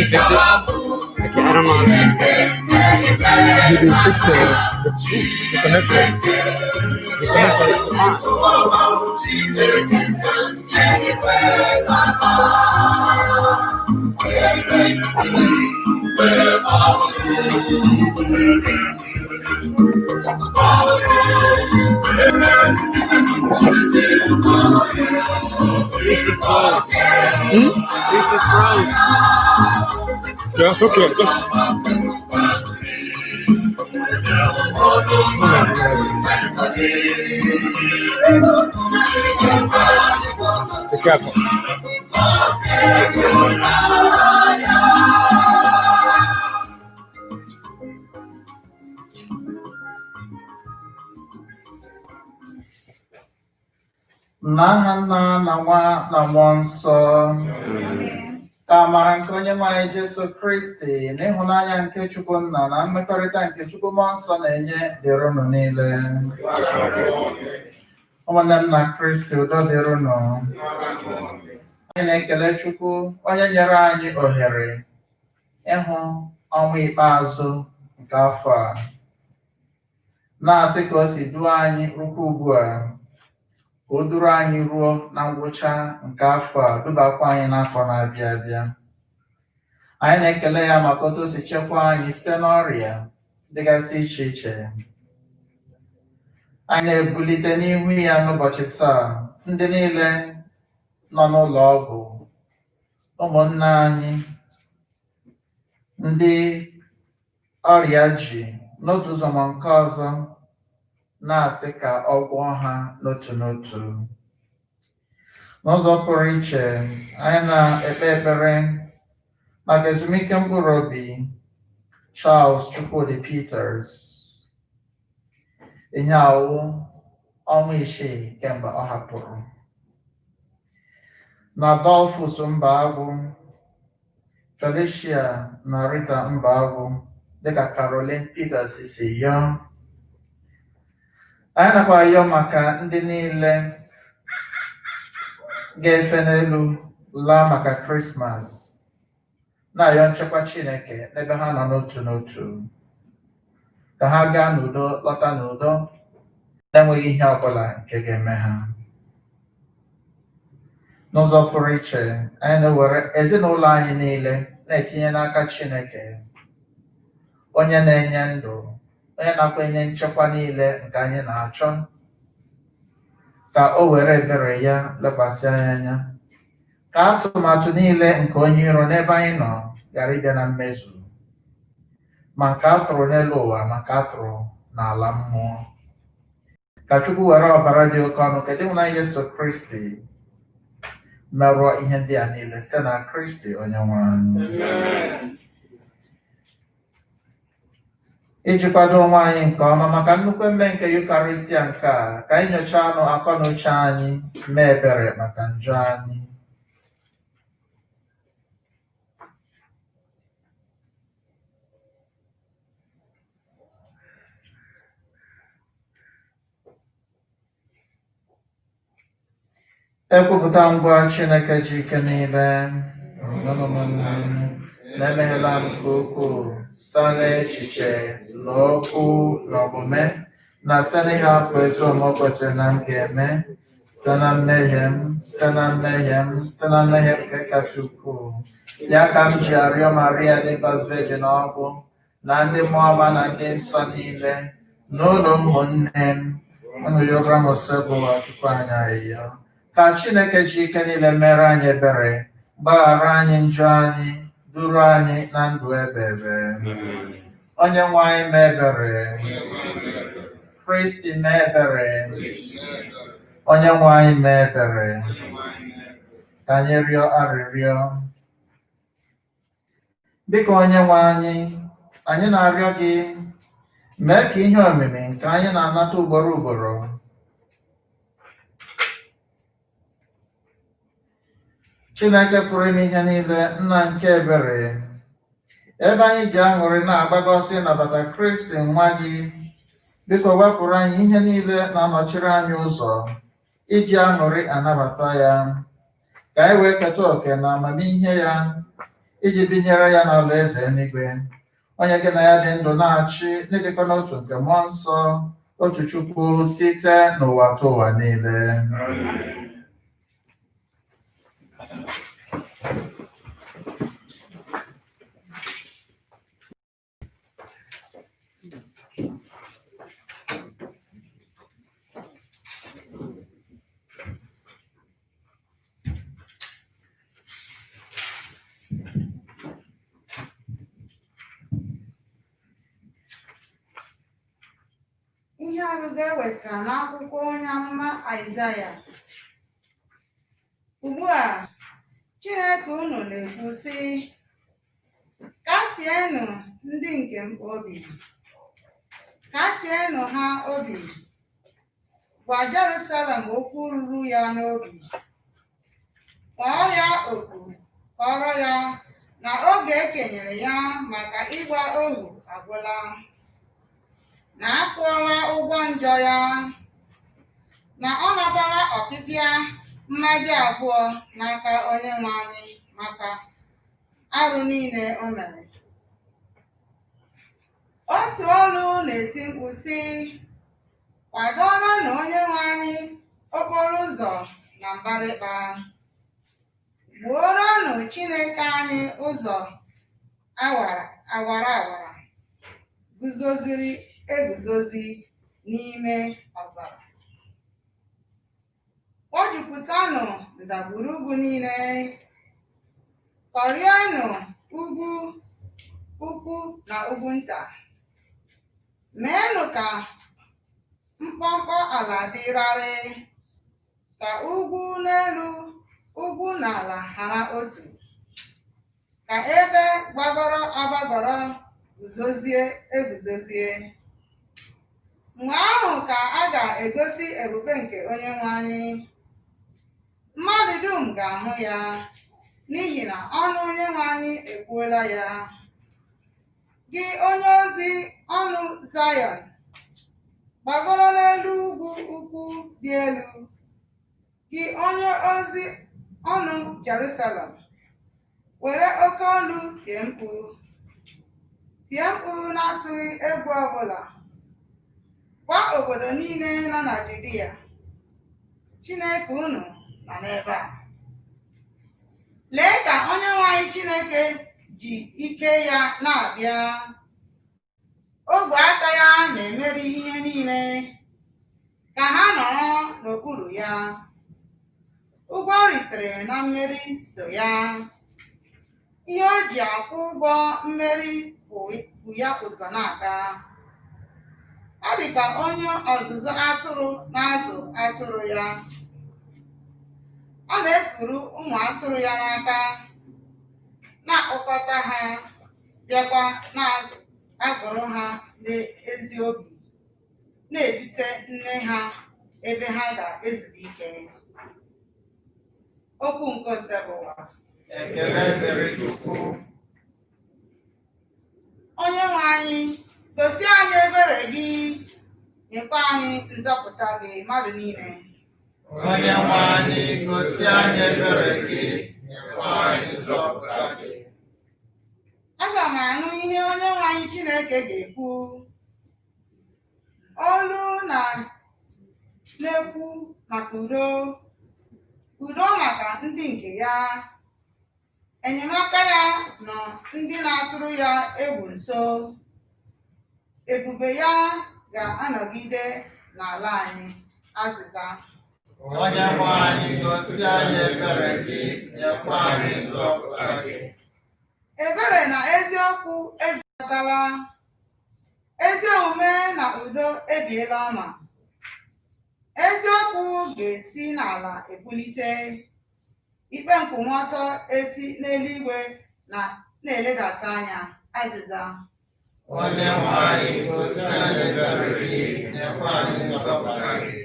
fix it? Okay, I don't know how to fix it. Did they fix the connector? The connector is yeah, it's okay. Be careful. N'aha Nna na Nwa na Mmụọ Nsọ. Ka amara nke Onyenwe anyị Jesu Kristi na ịhụnanya nke Chukwu Nna na mmekọrịta nke Chukwu Mmụọ Nsọ na-enye dịrị unu niile. Ụmụnne m na Kristi, udo dịrị unu. Anyị na-ekele Chukwu onye nyere anyị ohere ịhụ ọnwa ikpeazụ nke afọ a, na-asị ka o si duo anyị rukwa ugbu a, ka o duru anyị ruo na ngwụcha nke afọ a, dubakwa anyị n'afọ na-abịa abịa. Anyị na-ekele ya maka otu o si chekwaa anyị site n'ọrịa dịgasị iche iche. Anyị na-ebulite n'ihu ya n'ụbọchị taa ndị niile nọ n'ụlọ ọgwụ, ụmụnne anyị ndị ọrịa ji n'otu ụzọ ma nke ọzọ, na-asị ka ọ gwọọ ha n'otu n'otu. N'ụzọ pụrụ iche, anyị na-ekpe ekpere maka ezumike mkpụrụ obi Charles Chukwudi Peters, ihe awụ ọnwa isii kemgbe ọ hapụrụ, na Adolphus Mbagwu, Felicia na Rita Mbagwu, dịka Caroline Peters si yọọ. Anyị nakwa ayọ maka ndị niile ga-efe n'elu laa maka Krismas, na-ayọ nchekwa Chineke n'ebe ha nọ n'otu n'otu, ka ha gaa n'udo lọta n'udo na-enweghị ihe ọbụla nke ga-eme ha. N'ụzọ pụrụ iche, anyị na-ewere ezinụlọ anyị niile na-etinye n'aka Chineke, onye na-enye ndụ, onye nakwa enye nchekwa niile nke anyị na-achọ, ka o were ebere ya lekwasị anyị anya, ka atụmatụ niile nke onye iro n'ebe anyị nọ ghara ịbịa na mmezu, ma nke a tụrụ n'elu ụwa ma nke a tụrụ n'ala mmụọ. Ka Chukwu were ọbara dị oke ọnụ nke dị na Yesu Kristi merụọ ihe ndị a niile site na Kristi Onyenwe anyị. Iji kwado onwe anyị nke ọma maka nnukwu mme nke Yukaristia nke a, ka anyị nyochaa anụ akọ na uche anyị, mee ebere maka njọ anyị. Ekwupụta ngwa Chineke ji ike niile, na-emeghela m nke ukwuu site n'echiche na okwu na omume, na site n'ịhapụ ezi omume kwesịrị na m ga-eme, site na mmehie m nke kasị ukwuu. Ya ka m ji arịọ Maria dị Ngọzi Virgin ọgwụ, na ndị mmụọ ọma na ndị nsọ niile, na ụlọ ụmụnne m, unu yọbara m osebụ Chukwu anyị ayịyọ, ka Chineke ji ike niile mere anyị ebere, gbaghara anyị njọ anyị, duru anyị na ndụ ebebe. Onye nwe anyị mee ebere, Kristi mee ebere, onye nwe anyị mee ebere. Ka anyị rịọ arịrịọ. Dịka onye nwe anyị na-arịọ gị, mee ka ihe omimi nke anyị na-anata ugboro ugboro Chineke pụrụ ime ihe niile, nna nke ebere, ebe anyị ji aṅụrị na-agbagosi ịnabata Kristi nwa gị, biko wepụrụ anyị ihe niile na-anọchiri anyị ụzọ iji aṅụrị anabata ya, ka anyị wee keta oke na amamihe ya, iji binyere ya n'ala eze eluigwe, onye gị na ya dị ndụ na-achị n'ịdịkọ n'otu nke mmụọ nsọ, otu Chukwu site n'ụwa tụ ụwa niile. Ihe ọgụgụ ewetara n'akwụkwọ onye amụma Aịzaya. Ugbu a, Chineke unu na-ekwu sị, kasienụ ndị nke m obi, kasienụ ha obi, gwa Jerusalem okwu ruru ya n'obi, kpọọ ya oku, kọrọ ya na oge ekenyere ya maka ịgba ohu agwụla, na akwụọla ụgwọ njọ ya, na ọ natara ọpịpịa mmadụ abụọ n'aka Onyenwe anyị maka arụ niile o mere. Otu olu na-eti mkpu sị, kwadoro na Onyenwe anyị okporo ụzọ na mbara, gbuoronụ Chineke anyị ụzọ awara awara, guzoziri eguzozi n'ime ọzara. Kpọjupụtanụ ndagwurugwu niile, kọrienụ ugwu ukwu na ugwu nta, meenụ ka mkpọmkpọ ala dị rarịị, ka ugwu n'elu ugwu na ala hara otu, ka ebe gbagọrọ agbagọrọ guzozie eguzozie. Mgbe ahụ ka a ga-egosi ebube nke Onyenwe anyị, mmadụ dum ga-ahụ ya, n'ihi na ọnụ Onyenwe anyị ekwuola ya. Gị onye ozi ọnụ Zayọn, gbagoro n'elu ugwu ukwu dị elu, gị onye ozi ọnụ Jerusalem, were oke olu tie mkpu, tie mkpu na-atụghị egwu ọbụla. Gwa obodo niile nọ na Judia, Chineke unu nọ n'ebe a. Lee ka Onyenwe anyị Chineke ji ike ya na-abịa. Ogwe aka ya na-emeri ihe niile, ka ha nọrọ n'okpuru ya. Ụgwọ o ritere na mmeri so ya. Ihe o ji akwụ ụgwọ mmeri bụ ya ụzọ na-aga. Ọ dị ka onye ọzụzụ atụrụ na-azụ atụrụ ya. Ọ na-ekuru ụmụ atụrụ ya n'aka, na-akpọkọta ha, bịakwa na-agụrụ ha n'ezi obi, na-edute nne ha ebe ha ga-ezuru ike. Okwu nke ose bụ ụwa. Ekele dịrị Chukwu. Onyenwe anyị, gosi anyị ebere gị, nyekwa anyị nzọpụta gị mmadụ niile. Onyenwe anyị, gosi anyị ebere gị, nyekwa anyị nzọpụta gị. Aga m anụ ihe Onyenwe anyị Chineke ga-ekwu. Olu na-ekwu maka udo, udo maka ndị nke ya. Enyemaka ya nọ ndị na-atụrụ ya egwu nso. Ebube ya ga-anọgide n'ala anyị. Azịza. Onyenwe anyị, gosi anyị ebere gị, nyekwa anyị nzọpụta gị. Ebere na eziokwu ezukọtala, ezi omume na udo ebiela ọma. Eziokwu ga-esi n'ala ebulite, ikpe nkwụmọtọ esi n'eluigwe na-eledata anya. Azịza. Onyenwe anyị, gosi anyị ebere gị, nyekwa anyị nzọpụta gị.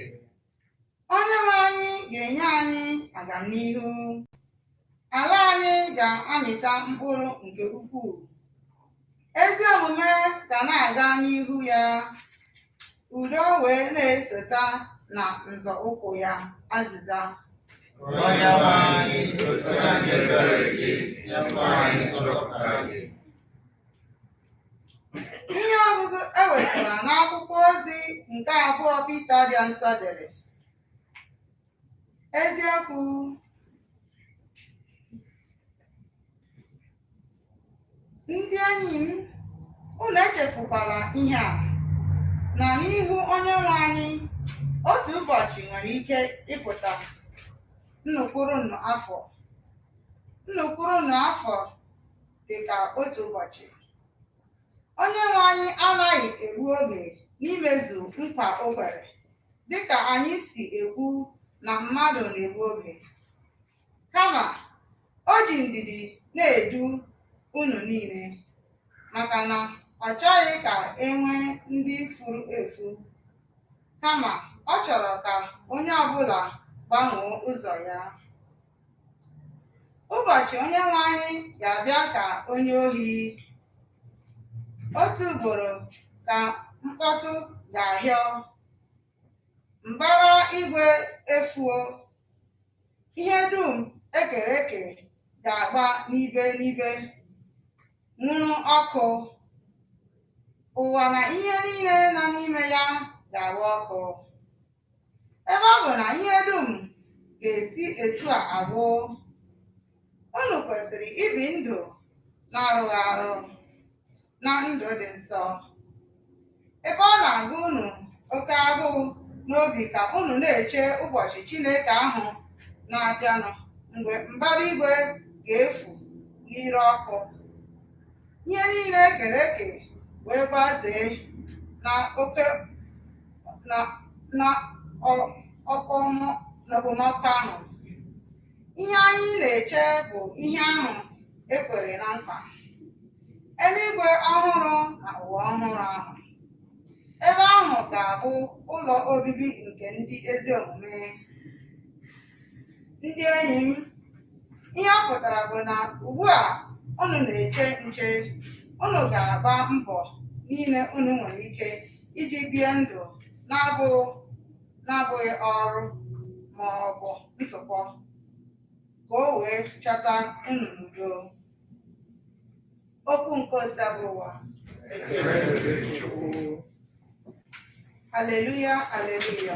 Onyenwe anyị ga-enye anyị agamnihu. Ala anyị ga-amịta mkpụrụ nke ukwuu. Ezi omume ga na-aga n'ihu ya, udo wee na-esota na nzọụkwụ ya. Azịza. onye nwe anyị gosi anyị ebere gị, nyekwa anyị nzọpụta gị. Ihe ọgụgụ ewetara n'akwụkwọ ozi nke abụọ Pita dị nsọ dere. Eziokwu, ndị enyi m, unu echefukwala ihe a, na n'ihu Onyenwe anyị otu ụbọchị nwere ike ịpụta nnukwu afọ dị ka otu ụbọchị. Onyenwe anyị anaghị egbu oge n'imezu nkwa o kwere, dịka anyị si ekwu na mmadụ na-egbu oge. Kama, o ji ndidi na-edu unu niile, maka na ọ chọghị ka e nwee ndị furu efu, kama ọ chọrọ ka onye ọbụla gbanwee ụzọ ya. Ụbọchị Onyenwe anyị ga-abịa ka onye ohi. Otu ugboro ka mkpọtụ ga-ahịọ, mbara igwe efuo, ihe dum ekere eke ga-agba n'ibe n'ibe, nwụrụ ọkụ. Ụwa na ihe niile nọ n'ime ya ga-agba ọkụ. Ebe ọ bụ na ihe dum ga-esi etu a agwụ, unu kwesịrị ibi ndụ na-arụghị arụ na ndụ dị nsọ. Ebe ọ na-agụ unu oke agụụ n'obi ka unu na-eche ụbọchị Chineke ahụ na-abịanụ, mgbe mbara igwe ga-efu n'ire ọkụ, ihe niile ekere eke wee gbazee n'okpomọkụ ahụ. Ihe anyị na-eche bụ ihe ahụ ekwere na nkwa, eluigwe ọhụrụ na ụwa ọhụrụ ahụ. Ebe ahụ ga-abụ ụlọ obibi nke ndị ezi omume. Ndị enyi m, ihe ọ pụtara bụ na ugbu a unu na-eche nche, unu ga-agba mbọ niile unu nwere ike iji bie ndụ na-abụghị ọrụ ma ọ bụ ntụpọ, ka o wee chọta unu n'udo. Okwu nke ose bụ ụwa. Aleluya, aleluya.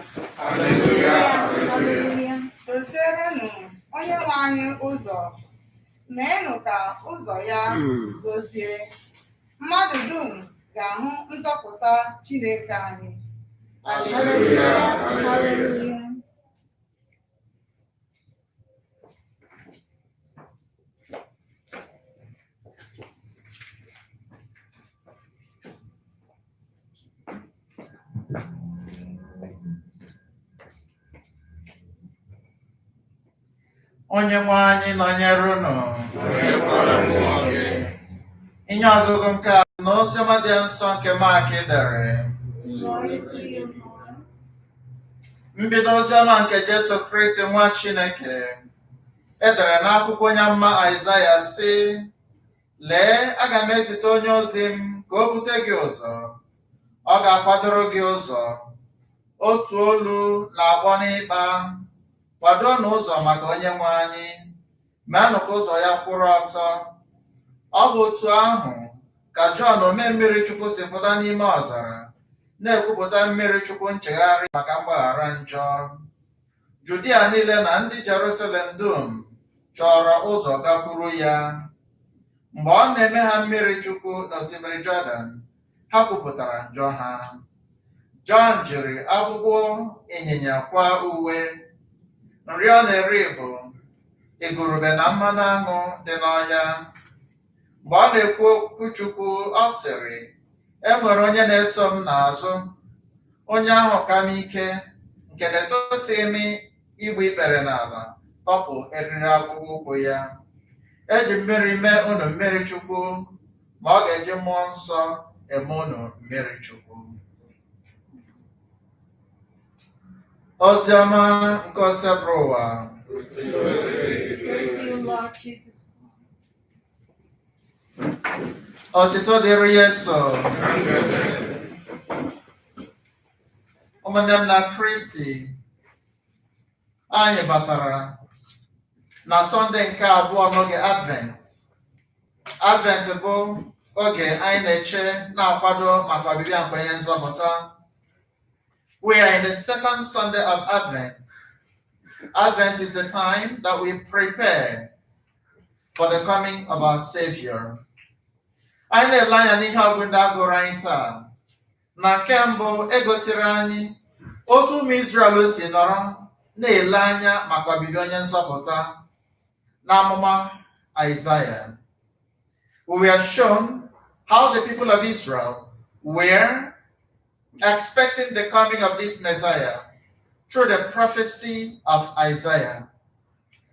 Dozierenụ Onyenwe anyị ụzọ, meenụ ka ụzọ ya zozie. Mmadụ dum ga-ahụ nzọpụta Chineke anyị. Aleluya. Onyenwe anyị nọnyere unu. Ihe ọgụgụ nke a na oziọma dị nsọ nke Mak dere. Mbido oziọma nke Jesu Kristi nwa Chineke edere n'akwụkwọ onye amụma Aịzaya sị, lee, aga m ezite onye ozi m ka o bute gị ụzọ, ọ ga-akwadoro gị ụzọ. Otu olu na-akpọ n'ịkpa, kwado n'ụzọ maka Onyenwe anyị, meenụ ka ụzọ ya kwụrụ ọtọ. Ọ bụ otu ahụ ka Jọn omee mmiri Chukwu si pụta n'ime ọzara, na-ekwupụta mmiri Chukwu nchegharị maka mgbaghara njọ. Judia niile na ndị Jerusalem dum chọrọ ụzọ gakwuru ya. Mgbe ọ na-eme ha mmiri Chukwu n'osimiri Jọdan, ha kwupụtara njọ ha. Jọn jiri akwụkwọ ịnyịnya kwa uwe. Nri ọ na-eri bụ igurube na mmanụ aṅụ dị n'ọhịa. Mgbe ọ na-ekwu okwu Chukwu, ọ sịrị, e nwere onye na-eso m n'azụ, onye ahụ ka m ike, nke na-etosighị m igbu ikpere n'ala, tọpụ eriri akpụkpọ ụkwụ ya. Eji mmiri mee unu mmiri Chukwu, ma ọ ga-eji mmụọ nsọ eme unu mmiri Chukwu. Oziọma nke osebụrụ ụwa. Ọtụtụ dịrị Yesu. Ụmụnne m na Kristi, anyị batara na Sunday nke abụọ n'oge Advent. Advent bụ oge anyị na-eche na-akwado maka ọbịbịa nke onye nzọpụta. We are in the second Sunday of Advent. Advent is the time that we prepare for the coming of our Savior. Anyị na-ele anya n'ihe ọgụ ndị agụrụ anyị taa. Na nke mbụ egosiri anyị otu ụmụ Izrel si nọrọ na-ele anya maka ọbịbịa onye nzọpụta n'amụma Isaiah. We are shown how the people of Israel were expecting the coming of this Messiah through the prophecy of Isaiah.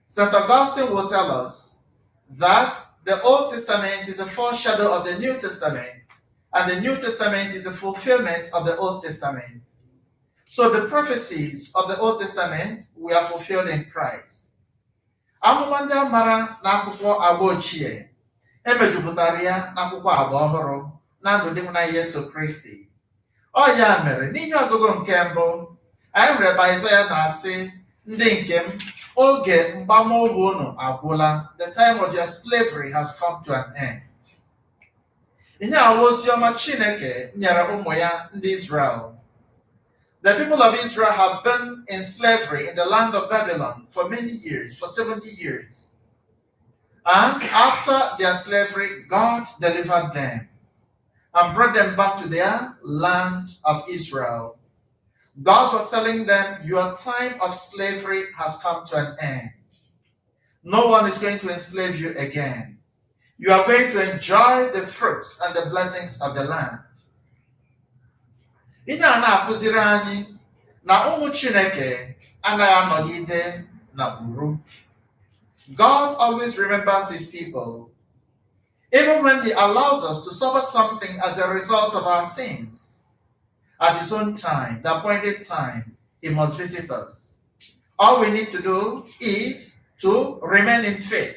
St. Augustine will tell us that the Old Testament is a foreshadow of the New Testament, and the New Testament is a fulfillment of the Old Testament. So the prophecies of the Old Testament were fulfilled in Christ. Amụma ndị a mara n'akwụkwọ Agba ochie emejupụtara ya n'akwụkwọ Agba ọhụrụ na ndụ dị na Yesu Kristi. Ọ ya mere n'ihe ọgụgụ nke mbụ anyị nwere ebe Aịzaya na-asị ndị nke m, oge mgbamohu unu agwụla. The time of your slavery has come to an end. Ihe a bụ oziọma Chineke nyere ụmụ ya ndị Israel. The people of Israel have been in slavery in the land of Babylon for many years, for 70 years. And after their slavery, God delivered them and brought them back to their land of Israel. God was telling them, your time of slavery has come to an end. No one is going to enslave you again. You are going to enjoy the fruits and the blessings of the land. Ihe a na-akụziri anyị na ụmụ Chineke anaghị anọgide na gburu. God always remembers his people. Even when he allows us to suffer something as a result of our sins, at his own time, the appointed time, he must visit us. All we need to do is to remain in faith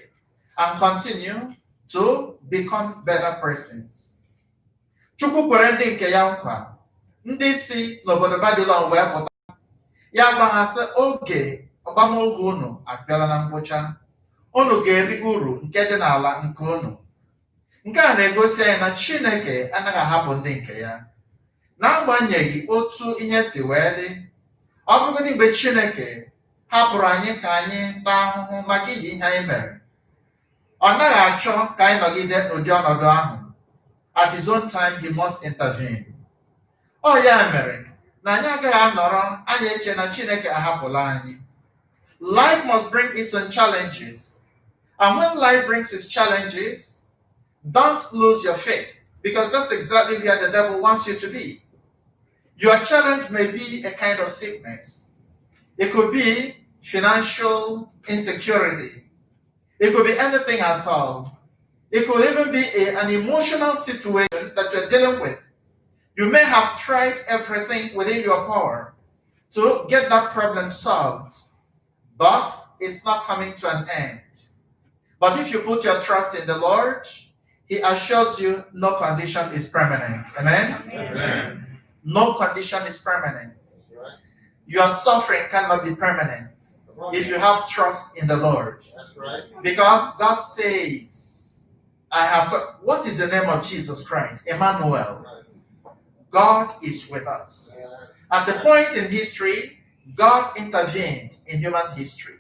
and continue to become better persons. Chukwu kwere ndị nke ya nkwa. Ndị si n'obodo Babylon wee pụta, ya gwa ha sị, oge ọgbamohu unu abịala na ngwụcha. Unu ga-eri uru nke dị n'ala nke unu. Nke a na-egosi anyị na Chineke anaghị ahapụ ndị nke ya. N'agbanyeghị otu ihe si wee dị, ọ bụgodị mgbe Chineke hapụrụ anyị ka anyị taa ahụhụ maka ihe ihe anyị mere, ọ naghị achọ ka anyị nọgide n'ụdị ọnọdụ ahụ. At his own time, he must intervene. Ọ ya mere na anyị agaghị anọrọ anyị eche na Chineke ahapụla anyị. Life must bring its own challenges. And when life brings its challenges, don't lose your faith, because that's exactly where the devil wants you to be. Your challenge may be a kind of sickness. It could be financial insecurity. It could be anything at all. It could even be an emotional situation that you're dealing with. You may have tried everything within your power to get that problem solved, but it's not coming to an end. But if you put your trust in the Lord, he assures you no condition is permanent. Amen? Amen. No condition is permanent. Your suffering cannot be permanent if you have trust in the Lord. That's right. Because God says, I have got, what is the name of Jesus Christ? Emmanuel. God is with us. At a point in history, God intervened in human history.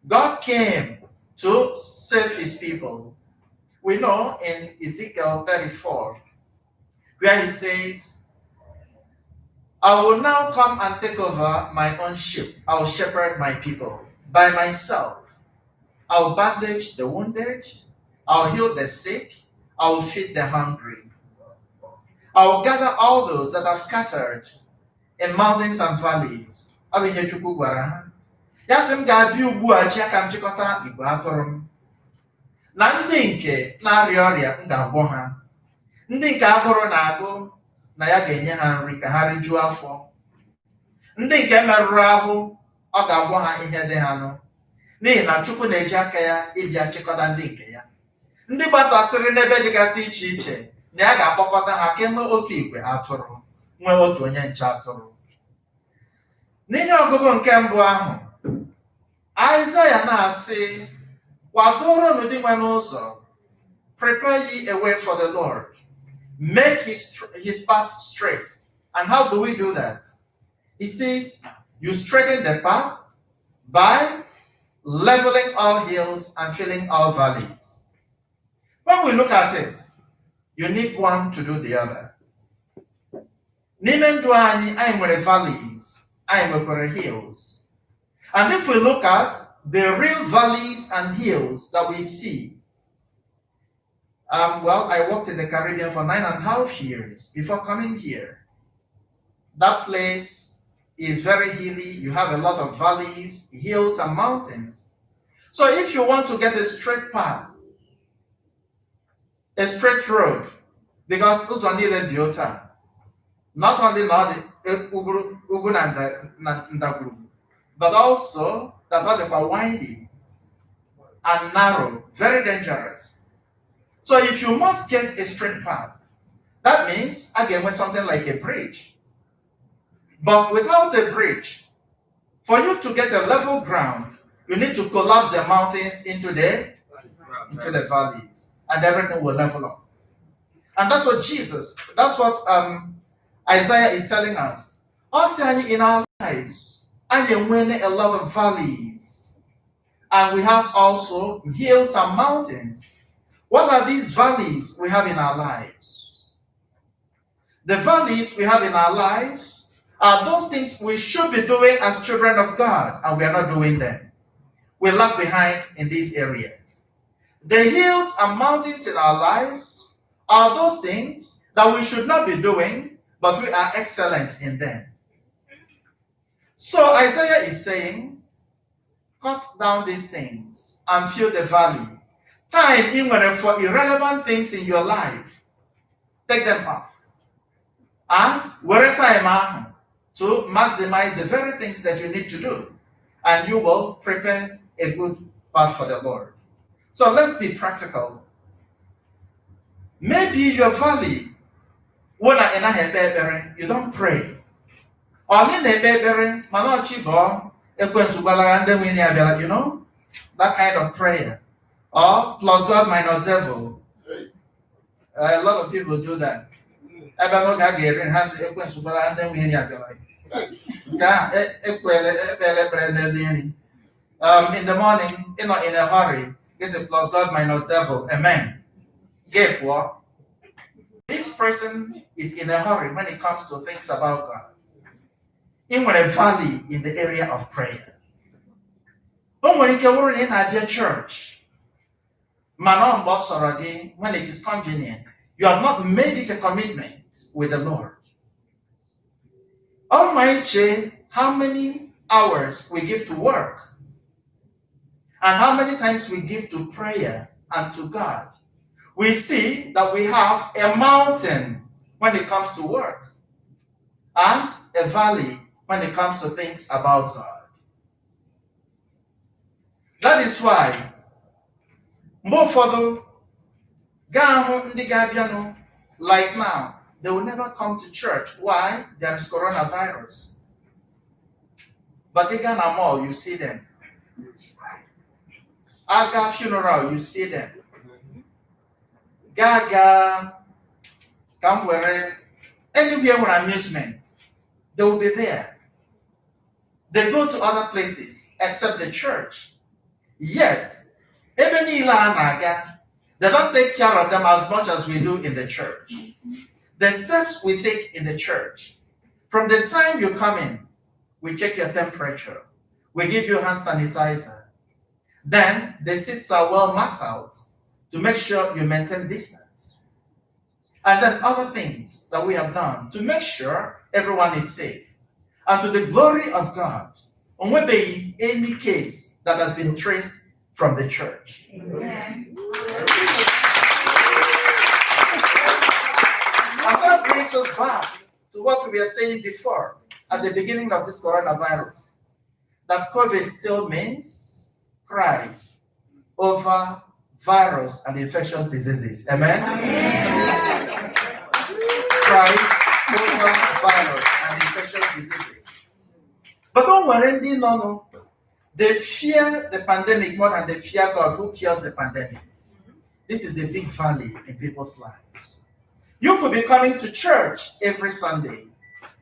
God came to save his people. We know in Ezekiel 34, where he says, I will now come and take over my own sheep. I will shepherd my people by myself. I will bandage the wounded. I will heal the sick. I will feed the hungry. I will gather all those that have scattered in mountains and valleys. Abinye Chukwu gwara ha. Ya sị m ga-abịa ugbu a chi aka m chịkọta igwe atụrụ m. Na ndị nke na-arịa ọrịa m ga-agwọ ha. Ndị nke agụrụ na-agụ na ya ga-enye ha nri ka ha rijuo afọ. Ndị nke merụrụ ahụ, ọ ga-agwọ ha ihe dị ha nụ. N'ihi na Chukwu na-eji aka ya ịbịa chịkọta ndị nke ya. Ndị gbasasịrị n'ebe dịgasị iche iche na ya ga-akpọkọta ha ka enwee otu igwe atụrụ, nwee otu onye nche atụrụ. N'ihe ọgụgụ nke mbụ ahụ, Aịzaya na-asị Kwadoro n'ụdị nwe n'ụzọ. Prepare ye a way for the Lord. Make his path straight. And how do we do that? He says, you straighten the path by leveling all hills and filling all valleys. When we look at it, you need one to do the other. N'ime ndụ anyị nwere valleys, anyị nwekwara hills. And if we look at the real valleys and hills that we see, well, I worked in the Caribbean for 9.5 years before coming here. That place is very hilly. You have a lot of valleys, hills, and mountains. So if you want to get a straight path, a straight road, because Uzonile Diota, not only Ugun and Ndaguru, but also that what are windy and narrow, very dangerous. So if you must get a straight path, that means again with something like a bridge. But without a bridge, for you to get a level ground, you need to collapse the mountains into the valleys, and everything will level up. And that's what Isaiah is telling us. Also in our lives, and when a lot of valleys, and we have also hills and mountains. What are these valleys we have in our lives? The valleys we have in our lives are those things we should be doing as children of God, and we are not doing them. We lag behind in these areas. The hills and mountains in our lives are those things that we should not be doing, but we are excellent in them. So Isaiah is saying, cut down these things and fill the valley. Time even for irrelevant things in your life, take them off. And where time to maximize the very things that you need to do. And you will prepare a good path for the Lord. So let's be practical. Maybe your valley, you don't pray. You know, that kind of prayer. Or plus God minus devil. A lot of people do that. In the morning, in a hurry, it's a plus God minus devil. Amen. Get what? This person is in a hurry when it comes to things about God. In a valley in the area of prayer. When you can in a church, when it is convenient, you have not made it a commitment with the Lord. Almighty, how many hours we give to work, and how many times we give to prayer and to God. We see that we have a mountain when it comes to work, and a valley when it comes to things about God. That is why more further, like now, they will never come to church. Why? There is coronavirus. But in Ghana Mall, you see them. Aga funeral, you see them. Gaga, Kamwere, anywhere with amusement, they will be there. They go to other places except the church. Yet, they don't take care of them as much as we do in the church. The steps we take in the church, from the time you come in, we check your temperature, we give you hand sanitizer. Then the seats are well marked out to make sure you maintain distance. And then other things that we have done to make sure everyone is safe. And to the glory of God, on maybe any case that has been traced from the church. Amen. And that brings us back to what we were saying before at the beginning of this coronavirus, that COVID still means Christ over virus and infectious diseases. Amen? Amen. Christ over virus and infectious diseases. But don't worry, no. They fear the pandemic more than they fear God who cures the pandemic. This is a big valley in people's lives. You could be coming to church every Sunday,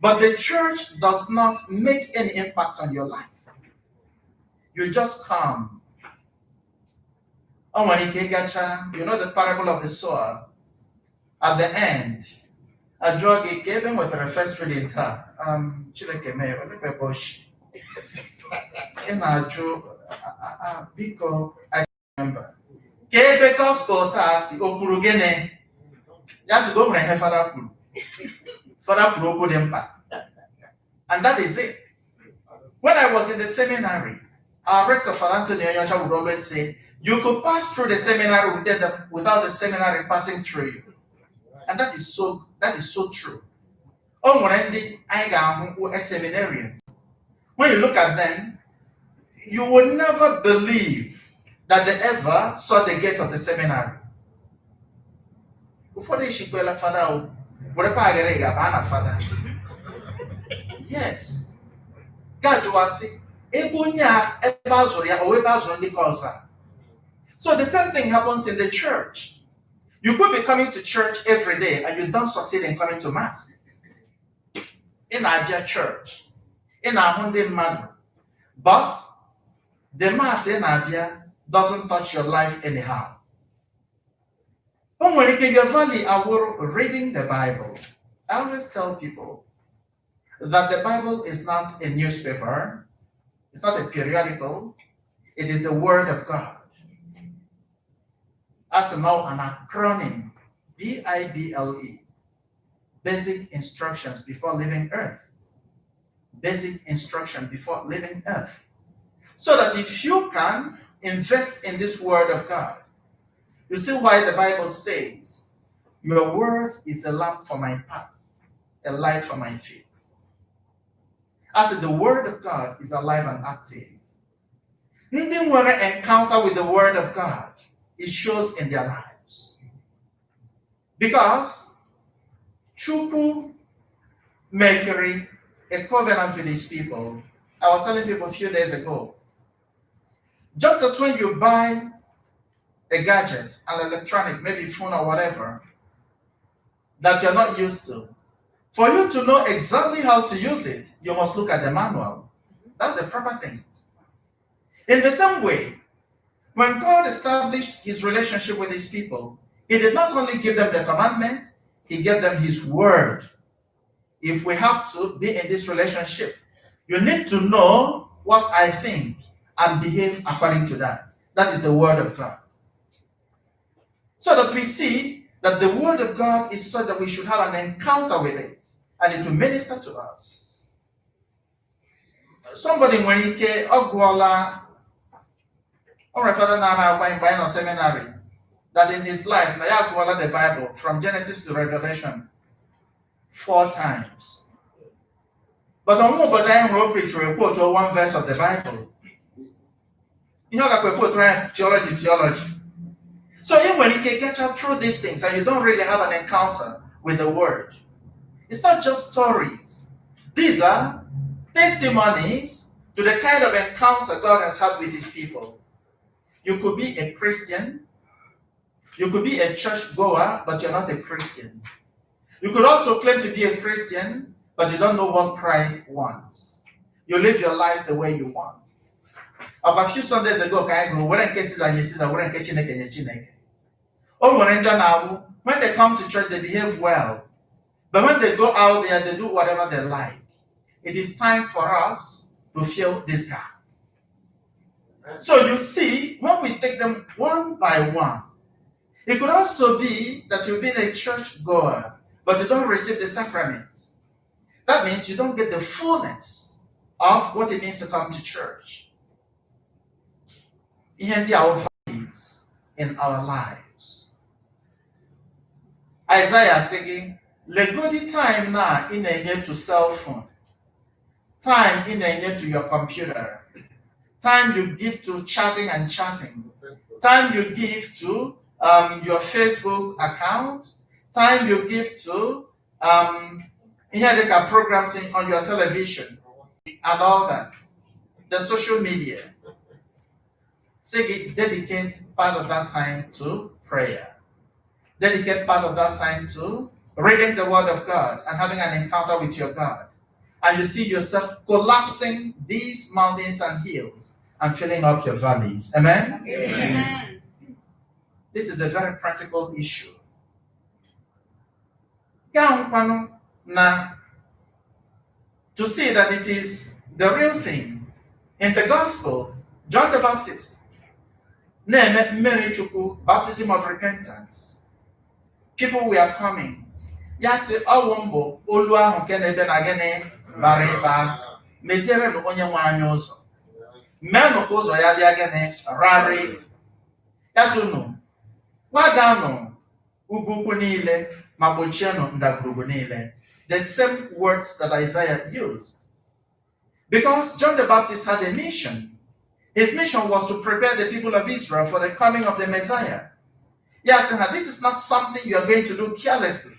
but the church does not make any impact on your life. You just come. You know the parable of the sower. At the end, a drug gave him with the first reading. Chineke mee, ọ dịkwa bush. In a Joe, because I remember. Kebe gospel tasi okuru gene. Just go and have Father Puru Dempa. And that is it. When I was in the seminary, our rector Father Anthony Onyacha would always say, you could pass through the seminary without the seminary passing through you. And that is so true. Ex-seminarians. When you look at them, you will never believe that they ever saw the gate of the seminary. Before they should go father, father. Yes. God was saying, so the same thing happens in the church. You could be coming to church every day and you don't succeed in coming to mass. In Abia church, in Ahunde Madu. But the mass in Abia doesn't touch your life anyhow. When Valley are reading the Bible, I always tell people that the Bible is not a newspaper, it's not a periodical, it is the Word of God. As now an acronym, BIBLE, Basic Instructions Before Leaving Earth. Basic Instruction Before Leaving Earth. So that if you can invest in this Word of God, you see why the Bible says, your word is a lamp for my path, a light for my feet. As the Word of God is alive and active. When they encounter with the Word of God, it shows in their lives. Because Chukwu Mercury, a covenant with his people. I was telling people a few days ago, just as when you buy a gadget, an electronic, maybe phone or whatever, that you're not used to, for you to know exactly how to use it, you must look at the manual. That's the proper thing. In the same way, when God established his relationship with his people, he did not only give them the commandment, he gave them his word. If we have to be in this relationship, you need to know what I think and behave according to that. That is the word of God. So that we see that the word of God is such that we should have an encounter with it and it will minister to us. Somebody when he came, seminary, that in his life, the Bible from Genesis to Revelation 4 times. But on more but I wrote preach to quote one verse of the Bible. You know, like we quote theology. So even when you can get out through these things and you don't really have an encounter with the word, it's not just stories. These are testimonies to the kind of encounter God has had with his people. You could be a Christian, you could be a church goer, but you're not a Christian. You could also claim to be a Christian, but you don't know what Christ wants. You live your life the way you want. About a few Sundays ago, when they come to church, they behave well. But when they go out there, they do whatever they like. It is time for us to fill this gap. So you see, when we take them one by one, it could also be that you've been a church goer, but you don't receive the sacraments. That means you don't get the fullness of what it means to come to church. In our values, in our lives. Isaiah saying, "Legodi time now in a year to cell phone, time in a year to your computer, time you give to chatting and chatting, time you give to your Facebook account, time you give to programs on your television and all that, the social media. Say, dedicate part of that time to prayer. Dedicate part of that time to reading the Word of God and having an encounter with your God. And you see yourself collapsing these mountains and hills and filling up your valleys. Amen? Amen. This is a very practical issue. Now, to see that it is the real thing, in the gospel, John the Baptist, baptism of repentance. People were coming. Yasi Owombo, Olu ahụ nke na-ebe na gịnị bara ịba, meziere na onye nwe anyị ụzọ. Meenụ ka ụzọ ya dị gịnị rarị. Yazunu, kwadanụ ugwu ukwu niile ma gbochienụ ndagwurugwu niile. The same words that Isaiah used. Because John the Baptist had a mission. His mission was to prepare the people of Israel for the coming of the Messiah. Yes, and this is not something you are going to do carelessly.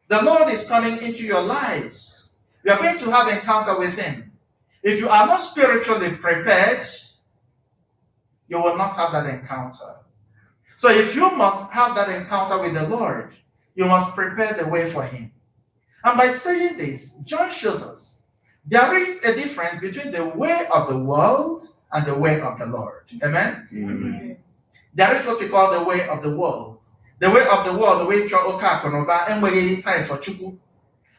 The Lord is coming into your lives. You are going to have encounter with Him. If you are not spiritually prepared, you will not have that encounter. So if you must have that encounter with the Lord, you must prepare the way for Him. And by saying this, John shows us there is a difference between the way of the world and the way of the Lord. Amen? Amen. There is what we call the way of the world. The way of the world, the way Oka and we time for Chuku.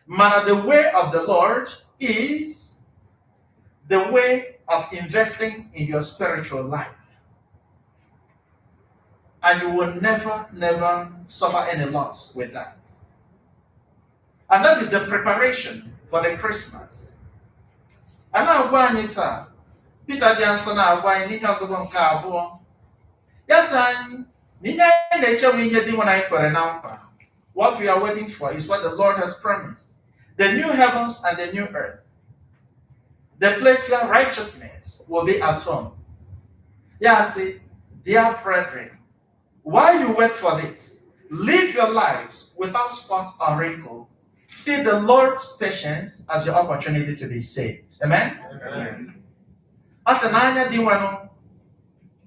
Man, the way of the Lord is the way of investing in your spiritual life. And you will never suffer any loss with that. And that is the preparation for the Christmas. And now, Peter Johnson, Abuo. Yes, what we are waiting for is what the Lord has promised. The new heavens and the new earth. The place where righteousness will be at home. Yes, dear brethren, while you wait for this, live your lives without spot or wrinkle. See the Lord's patience as your opportunity to be saved. Amen? Amen. As an anya diwano,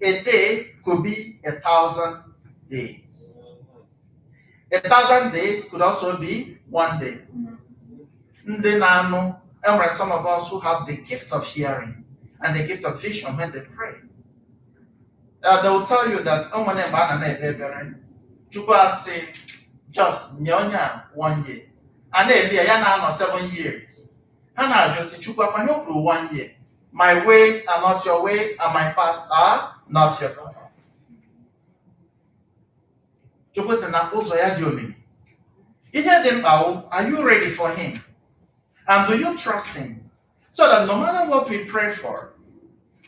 a day could be 1,000 days. 1,000 days could also be 1 day. And some of us who have the gift of hearing and the gift of vision when they pray. They will tell you that say just nyonya 1 year. And then 7 years. And just 1 year. My ways are not your ways, and my paths are not your paths. Are you ready for Him? And do you trust Him? So that no matter what we pray for,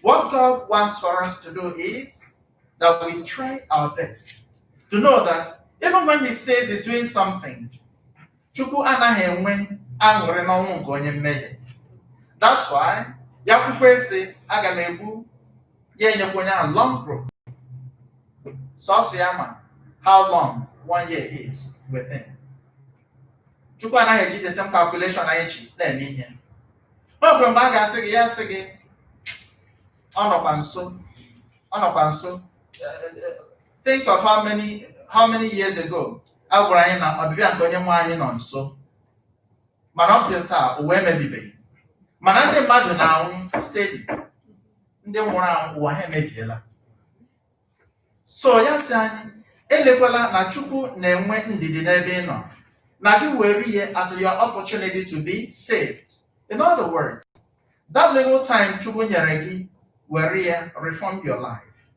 what God wants for us to do is that we try our best to know that even when He says He's doing something, that's why Yakubu say, Agamebu, Yenyaponya long rope. Sosiama, how long 1 year is with Him. Chukwana had the same calculation I then in here. No from Baga say, yes again. Onobanso. Think of how many years ago Abraham Abian Tonyaman on so. Man up till ta, where may be. Man, and the now steady. They want so, yes, Elekwala na Chuku Nemwe Ndidi Nebeno. Now you worry as your opportunity to be saved. In other words, that little time Chuku Nyaregi worry reform your life.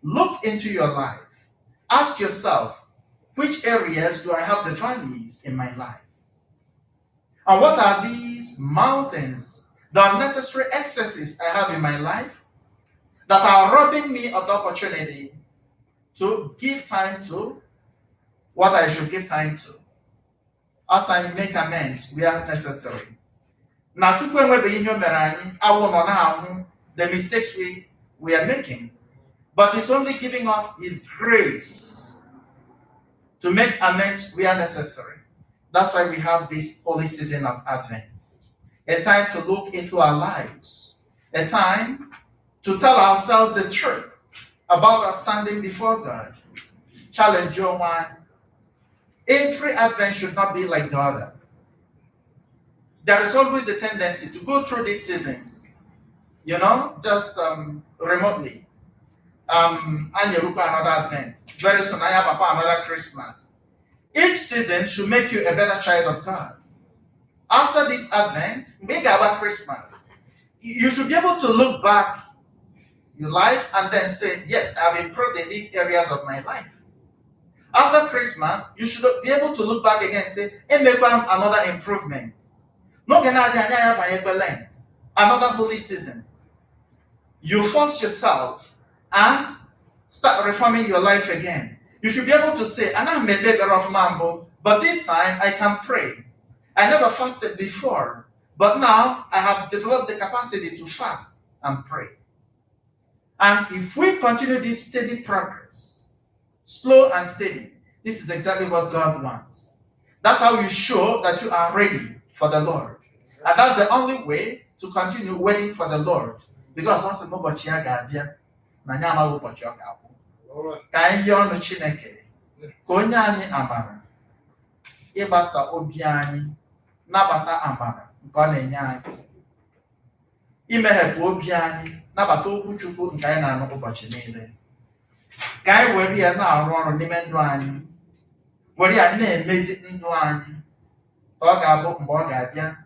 Look into your life. Ask yourself, which areas do I have the valleys in my life? And what are these mountains, the unnecessary excesses I have in my life that are robbing me of the opportunity to give time to what I should give time to, as I make amends where necessary. Now, to I will not the mistakes we are making, but it's only giving us His grace to make amends where necessary. That's why we have this holy season of Advent, a time to look into our lives, a time to tell ourselves the truth about our standing before God. Challenge your mind. Every Advent should not be like the other. There is always a tendency to go through these seasons, just remotely. And you look at another Advent. Very soon I have another Christmas. Each season should make you a better child of God. After this Advent, make about Christmas. You should be able to look back your life and then say, yes, I have improved in these areas of my life. After Christmas, you should be able to look back again and say, another improvement. Another holy season. You force yourself and start reforming your life again. You should be able to say, and I'm a beggar of mambo, but this time I can pray. I never fasted before, but now I have developed the capacity to fast and pray. And if we continue this steady progress, slow and steady, this is exactly what God wants. That's how you show that you are ready for the Lord. And that's the only way to continue waiting for the Lord. Because once the ụbọchị ya ga-abịa, na anyị amaghị ụbọchị ọ ga-abụ. Ka anyị yọọ ọnụ Chineke, ka onye anyị amara, ịgbasa obi anyị, nabata amara nke ọ na-enye anyị, imeghepụ obi anyị, nabata okwu Chukwu nke anyị na-anụ ụbọchị niile. Ka anyị were ya na-arụ ọrụ n'ime ndụ anyị, were ya na-emezi ndụ anyị, ka ọ ga-abụ mgbe ọ ga-abịa,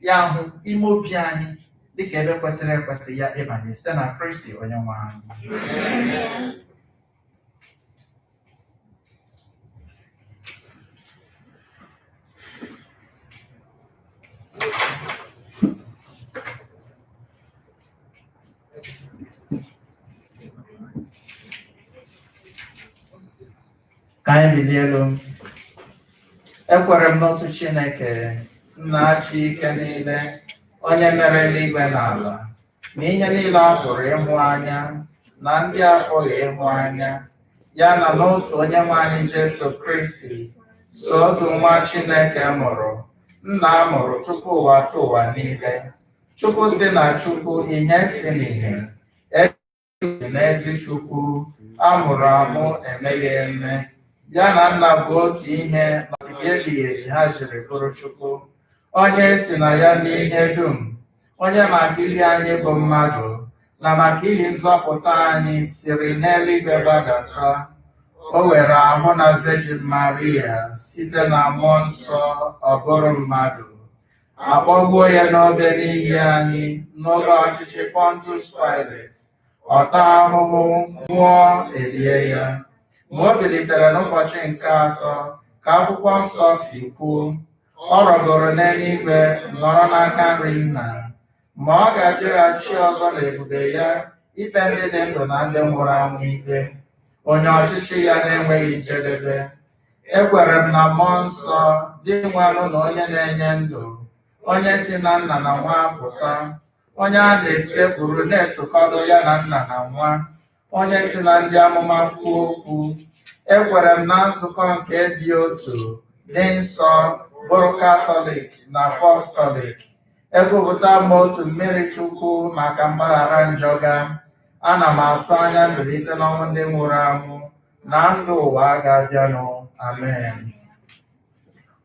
ya hụ ime obi anyị dịka ebe kwesịrị ekwesị ya ịbanye site na Kristi Onyenwe anyị. Ka anyị bilie elu. Ekwere m n'otu Chineke, nna achị ike niile, onye mere eluigwe na ala, na ihe niile a pụrụ ịhụ anya na ndị apụghị ịhụ anya, ya na n'otu Onyenwe anyị Jesu Kristi, so otu nwa Chineke mụrụ, nna a mụrụ tupu ụwa tụ ụwa niile, Chukwu si na Chukwu, ihe si n'ihe, ezi si n'ezi Chukwu, a mụrụ amụ emeghị eme, ya na nna bụ otu ihe n'ogige ebighị ebi ha jiri bụrụ Chukwu, onye si na ya n'ihe dum, onye maka ihe anyị bụ mmadụ na maka ihe nzọpụta anyị siri n'eluigwe gbadata, o were ahụ na Virgin Maria site na mmụọ nsọ ọ bụrụ mmadụ, akpọgbuo ya n'obe n'ihi anyị n'oge ọchịchị Pontus Pilate, ọta ahụhụ, nwụọ, elie ya. Mgbe o bilitere n'ụbọchị nke atọ, ka akwụkwọ nsọ si kwuo, ọ rọgoro n'eluigwe nọrọ n'aka nri Nna, ma ọ ga-abịaghachi ọzọ n'ebube ya ikpe ndị dị ndụ na ndị nwụrụ anwụ ikpe, onye ọchịchị ya na-enweghị njedebe. Ekwere m na mmụọ nsọ dị nwanụ na onye na-enye ndụ, onye si na Nna na Nwa pụta, onye a na-esekpuru na-etokọdo ya na Nna na Nwa, onye si na ndị amụma kwuo okwu. Ekwere m na nzukọ nke dị otu, dị nsọ, bụrụ Katọlik na Apọstọlik. Ekwupụta m otu mmiri Chukwu maka mgbaghara njọ ga. Ana m atụ anya mbilite n'ọnwụ ndị nwụrụ anwụ na ndụ ụwa ga-abịanụ. Amen.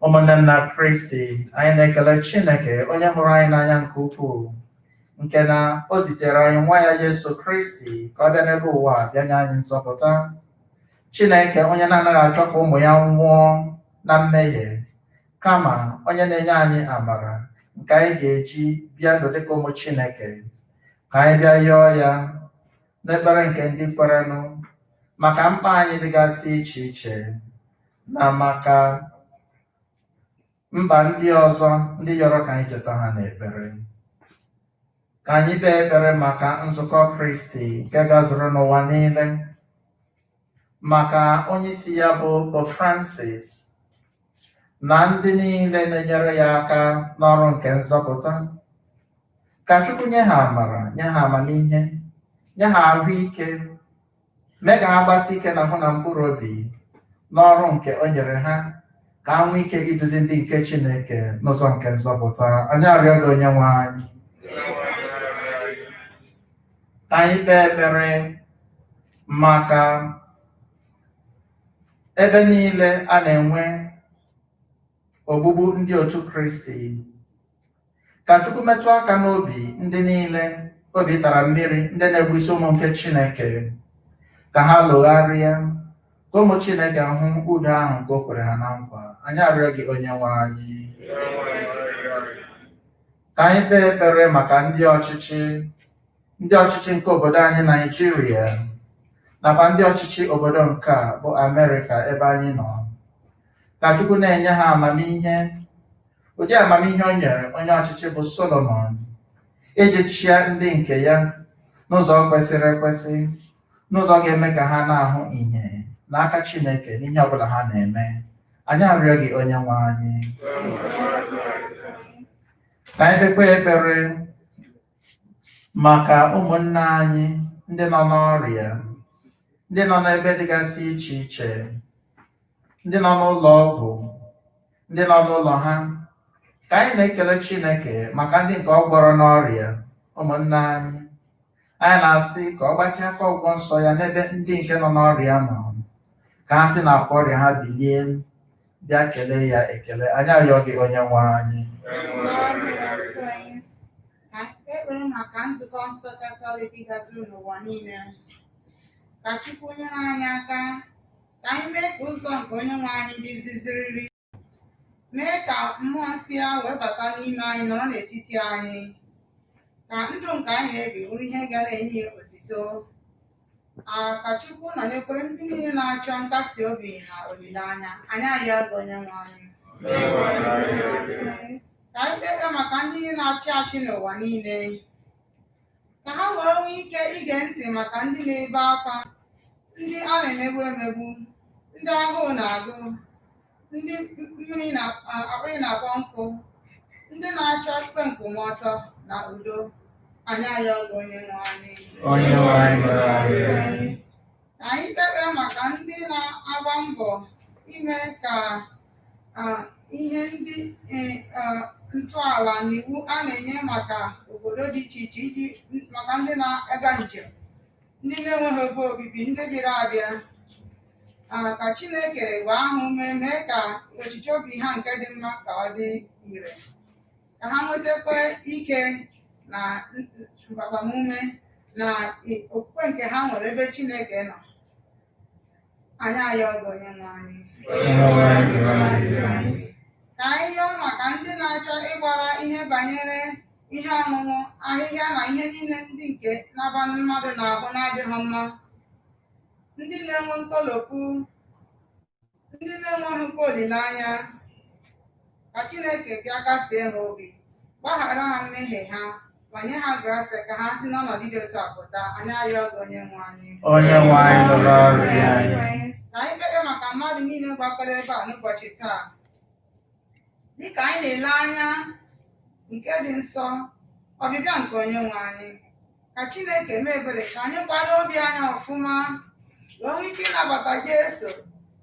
Ụmụnne m na Kristi, anyị na-ekele Chineke onye hụrụ anyị n'anya nke ukwuu, nke na o zitere anyị nwa ya Yesu Kristi ka ọ bịa n'ebe ụwa bịa nye anyị nzọpụta. Chineke onye na-anaghị achọ ka ụmụ ya nwụọ na mmehie, kama onye na-enye anyị amara nke anyị ga-eji bịa ndụ dịka ụmụ Chineke, ka anyị bịa yọọ ya n'ekpere nke ndị kwerenụ maka mkpa anyị dịgasị iche iche na maka mba ndị ọzọ ndị yọrọ ka anyị cheta ha n'ekpere. Ka anyị kpee ekpere maka nzukọ Kristi nke gazuru n'ụwa niile, maka onye isi ya bụ Pope Francis na ndị niile na-enyere ya aka n'ọrụ nke nzọpụta. Ka Chukwu nye ha amara, nye ha amamihe, nye ha ahụike, mee ka ha gbasi ike na hụ na mkpụrụ obi n'ọrụ nke o nyere ha, ka ha nwee ike iduzi ndị nke Chineke n'ụzọ nke nzọpụta. Anyị arịọ gị Onyenwe anyị. ka anyị kpee ekpere maka ebe niile a na-enwe ogbugbu ndị otu Kristi. Ka Chukwu metụ aka n'obi ndị niile obi tara mmiri, ndị na-egbusi ụmụ nke Chineke, ka ha lụgharịa, ka ụmụ Chineke hụ udo ahụ nke o kwere ha na nkwa. Anyị arịọ gị Onyenwe anyị. Ka anyị kpee ekpere maka ndị ọchịchị nke obodo anyị Naijiria, nakwa ndị ọchịchị obodo nke a bụ Amerịka ebe anyị nọ. Ka Chukwu na-enye ha amamihe, ụdị amamihe o nyere onye ọchịchị bụ Solomon, iji chịa ndị nke ya n'ụzọ kwesịrị ekwesị, n'ụzọ ga-eme ka ha na-ahụ ìhè n'aka Chineke n'ihe ọbụla ha na-eme. Anyị arịọ gị Onyenwe anyị. Ka anyị kpekwa ekpere maka ụmụnne anyị ndị nọ n'ọrịa, ndị nọ n'ebe dịgasị iche iche, ndị nọ n'ụlọ ọgwụ, ndị nọ n'ụlọ ha. Ka anyị na-ekele Chineke maka ndị nke ọ gwọrọ n'ọrịa, ụmụnne anyị. Anyị na-asị ka ọ gbatị aka ọgwụgwọ nsọ ya n'ebe ndị nke nọ n'ọrịa nọ, ka ha si n'akwa ọrịa ha bilie bịa kelee ya ekele. Anyị arịọ gị Onyenwe anyị. Ka ekpere maka nzukọ nsọ Katọlik gazuru n'ụwa niile. Ka Chukwu nyere anyị aka ka anyị mee ka ụzọ nke Onyenwe anyị dị ziziriri, mee ka mmụọ nsọ ya wee bata n'ime anyị, nọrọ n'etiti anyị, ka ndụ nke anyị na-ebi bụrụ ihe gara enye otito. Ka Chukwu nọnyekwere ndị niile na-achọ nkasi obi na olileanya. Anyị arịọ gị Onyenwe anyị. Ka anyị kpekpe maka ndị niile na-achị achị n'ụwa niile, ka ha wee nwee ike ige ntị maka ndị na-ebe akwa, ndị a na-emegbu emegbu, ndị agụụ na-agụ, ndị mmiri akpịrị na-akpọ nkụ, ndị na-achọ ikpe nkwụmọtọ na udo. Anyị arịọ gị Onyenwe anyị. Ka anyị kpekpere maka ndị na-agba mbọ ime ka ihe ndị ntọala na iwu a na-enye maka obodo dị iche iche, iji maka ndị na-aga njem, ndị na-enweghị ebe obibi, ndị bịara abịa. Ka Chineke wee ahụ mee ka echiche obi ha nke dị mma ka ọ dị ire, ka ha nwetakwa ike na mgbamume na okwukwe nke ha nwere ebe Chineke nọ. Anyị arịọ gị Onyenwe anyị. Ka anyị yọọ maka ndị na-achọ ịgbara ihe banyere ihe ọṅụṅụ, ahịhịa na ihe niile ndị nke na-aba mmadụ n'ahụ na-adịghị mma, ndị na-enwe nkolopu, ndị na-enweghịkwa olileanya. Ka Chineke bịa kasie ha obi, gbaghara ha mmehie ha, ma nye ha grace ka ha si n'ọnọdụ dị otu a pụta. Anyị arịọ gị Onyenwe anyị. Onyenwe anyị nụrụ arịrịọ anyị. Ka anyị kpekpe maka mmadụ niile gbakọrọ ebe a n'ụbọchị taa, dịka anyị na-ele anya nke dị nsọ ọbịbịa nke Onyenwe anyị. Ka Chineke mee ebere ka anyị kwado obi anyị ọfụma, wee nwee ike ịnabata Jesu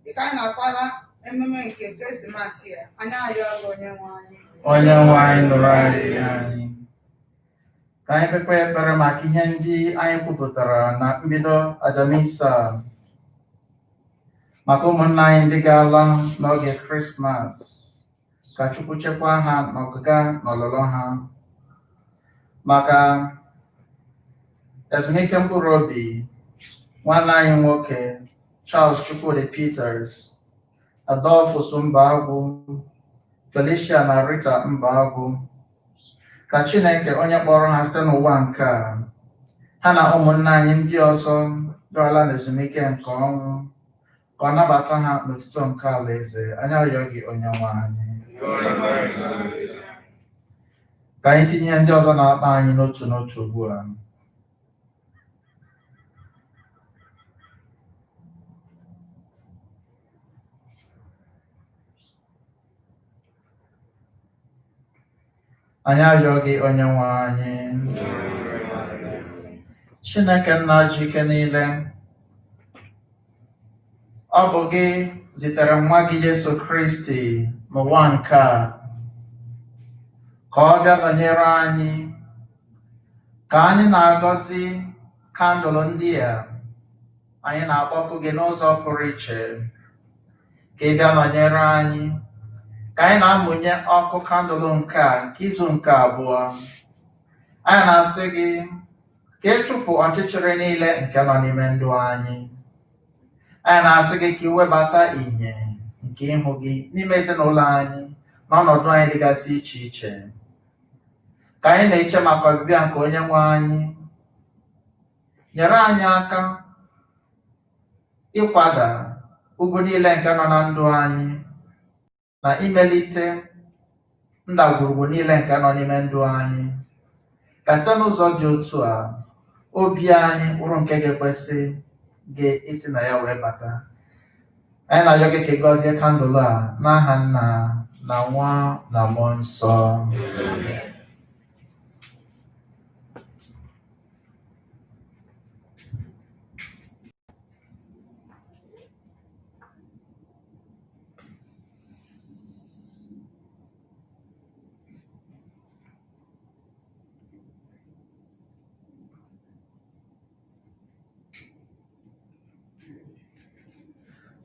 dịka anyị na-akwara ememe nke Krismas ya. Anyị arịọ gị Onyenwe anyị. Onyenwe anyị nụrụ arịrịọ anyị. Ka anyị kpekpe ekpere maka ihe ndị anyị kwupụtara na mbido Ajamisa, maka ụmụnna anyị ndị ga-ala n'oge Krismas. Ka Chukwu chekwaa ha n'ọgụga na ọlụlụ ha. Maka ezumike mkpụrụ obi nwanne anyị nwoke Charles Chukwudi Peters, Adolphus Mbagwu, Felicia na Rita Mbagwu. Ka Chineke onye kpọrọ ha site n'ụwa nke a, ha na ụmụnna anyị ndị ọzọ dọọla n'ezumike nke ọnwụ, ka ọ nabata ha n'otuto nke alaeze. Anyị arịọ gị Onyenwe anyị. Ka anyị tinye ihe ndị ọzọ na-akpa anyị n'otu n'otu ugbu a. Anyị arịọ gị Onyenwe anyị. Chineke nna ji ike niile, ọ bụ gị zitere nwa gị Jesu Kristi n'ụwa nke a, ka ọ bịa nọnyere anyị, ka anyị na-agọzi kandụl ndị a anyị na-akpọku gị n'ụzọ pụrụ iche ka ị bịa nọnyere anyị ka anyị na-amụnye ọkụ kandụl nke a nke izu nke abụọ. Anyị na-asị gị ka ị chụpụ ọchịchịrị niile nke nọ n'ime ndụ anyị. Anyị na-asị gị ka ị webata ìhè nke ịhụ gị n'ime ezinụlọ anyị na ọnọdụ anyị dịgasị iche iche. Ka anyị na-eche maka ọbịbịa nke onye nwe anyị, nyere anyị aka ịkwada ugwu niile nke nọ na ndụ anyị na imelite ndagwurugwu niile nke nọ n'ime ndụ anyị, ka site n'ụzọ dị otu a obi anyị bụrụ nke ga-ekwesị gị isi na ya wee bata. Anyị na-arịọ gị ka ị gọzie kandụl a n'aha Nna na Nwa na Mmụọ Nsọ.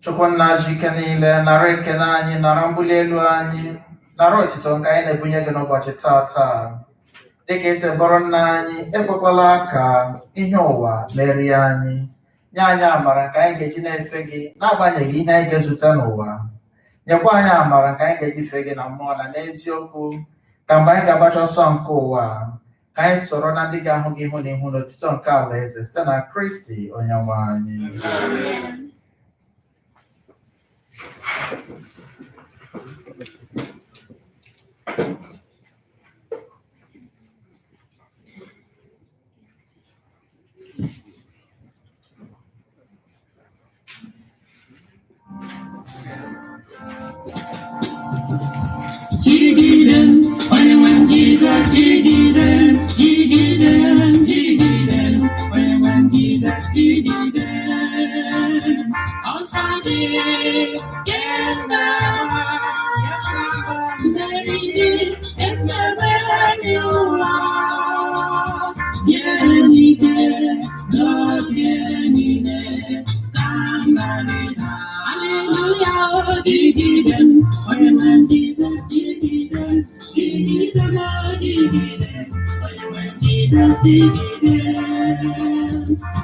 Chukwu nna ji ike niile, nara ekele anyị, nara mbuli elu anyị, nara otito nke anyị na-ebunye gị n'ụbọchị taa. Dịka esi bụrụ nna anyị, ekwekwala ka ihe ụwa merie anyị. Nye anyị amara nke anyị ga-eji na-efe gị n'agbanyeghị ihe anyị ga-ezute n'ụwa. Nyekwa anyị amara nke anyị ga-eji fee gị na mmụọ na n'eziokwu, ka mgbe anyị ga-agbacha ọsọ nke ụwa, ka anyị soro na ndị ga-ahụ gị ihu na ihu n'otito nke alaeze site na Kristi onye nwe anyị. Jigidem, when Jesus jigidem, jigidem, jigidem, when Jesus jigidem, outside the genda, Mary, and never you are, Yenike, Lord Yenine, Kamarina, Hallelujah, jigidem, when Jesus jigidem, jigidem, jigidem, when Jesus jigidem,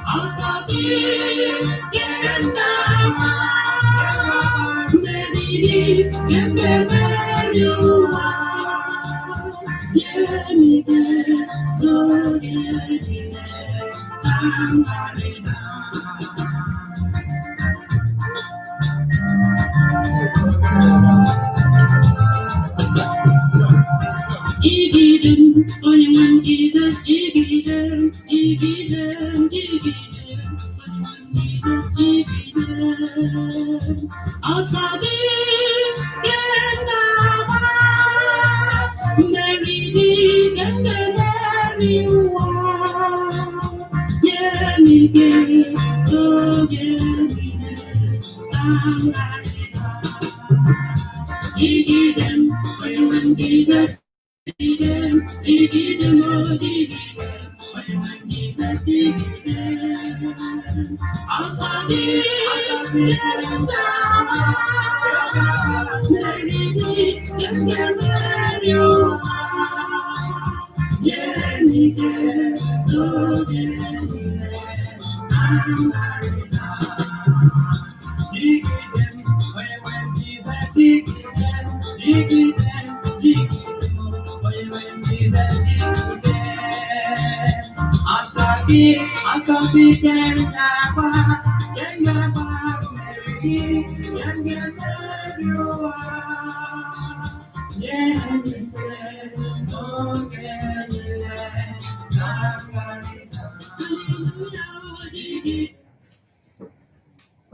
outside the genda, Mary, and never you are, Yenike, Lord Yenine, Kamarina. Jigidem, only when Jesus jigidem, jigidem, jigidem, only when Jesus jigidem, outside the genda, Mary, and Mary, yeah, me get, oh, yeah, me jigidem, when Jesus jigidem, jigidem, oh jigidem, when Jesus jigidem, outside the Mary, and Mary, yeah, me get, oh yeah, I'm married now. Jigidem, when Jesus jigidem, jigidem, jigidem, when Jesus jigidem, asabi kenaba, Mary, kenaba,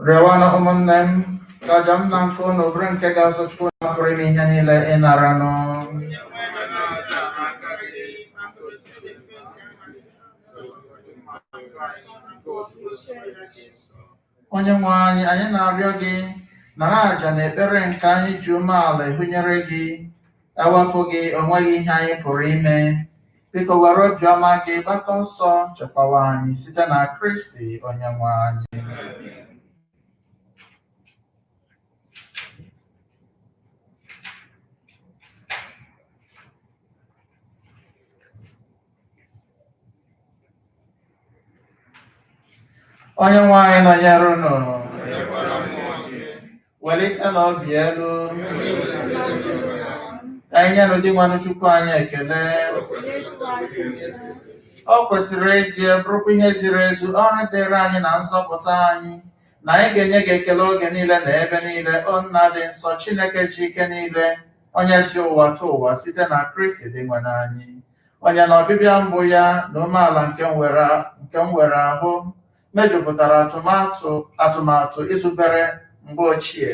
Rịọwanụ ụmụnne m ka aja m na nke unu bụrụ nke ga-asọ Chukwu na pụrụ ime ihe niile ịnaranụ. Onye nwe anyị, anyị na-arịọ gị nara aja na ekpere nke anyị ji umeala ehunyere gị. Ewepụ gị onweghị ihe anyị pụrụ ime, biko were obiọma gị gbata ọsọ chekwawa anyị site na Kristi Onyenwe anyị. Onyenwe anyị nọnyere unu. Welite n'obi elu ka anyị nyenụ di nwanụ Chukwu anyị ekele. Ọ kwesịrị ezie bụrụkwa ihe ziri ezi ọrụ dịrị anyị na nzọpụta anyị na anyị ga-enye gị ekele oge niile na ebe niile, o Nna dị nsọ, Chineke ji ike niile, onye ji ụwa tụ ụwa site na Kristi dị nwere anyị, onye na ọbịbịa mbụ ya na umeala nke m were ahụ mejupụtara atụmatụ izubere mgbe ochie,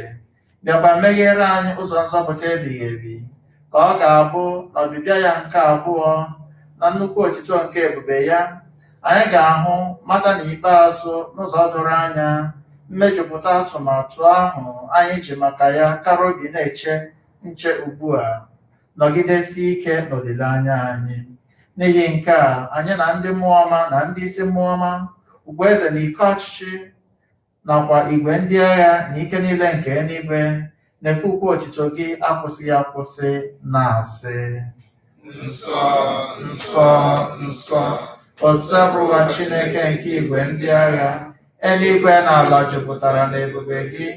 bịakwa meghere anyị ụzọ nzọpụta ebighị ebi, ka ọ ga-abụ na ọbịbịa ya nke abụọ na nnukwu otito nke ebube ya anyị ga-ahụ mata n'ikpeazụ n'ụzọ doro anya mmejupụta atụmatụ ahụ anyị ji maka ya kara obi na-eche nche ugbu a, nọgidesi ike n'olileanya anyị. N'ihi nke a, anyị na ndị mmụọ ọma na ndị isi mmụọ ọma, ugwu eze na ike ọchịchị nakwa igwe ndị agha na ike niile nke eluigwe na-ekwukwa otito gị akwụsịghị akwụsị na-asị: nsọ, nsọ, nsọ, osebụwa Chineke nke igwe ndị agha, eluigwe na ala jupụtara na ebube gị.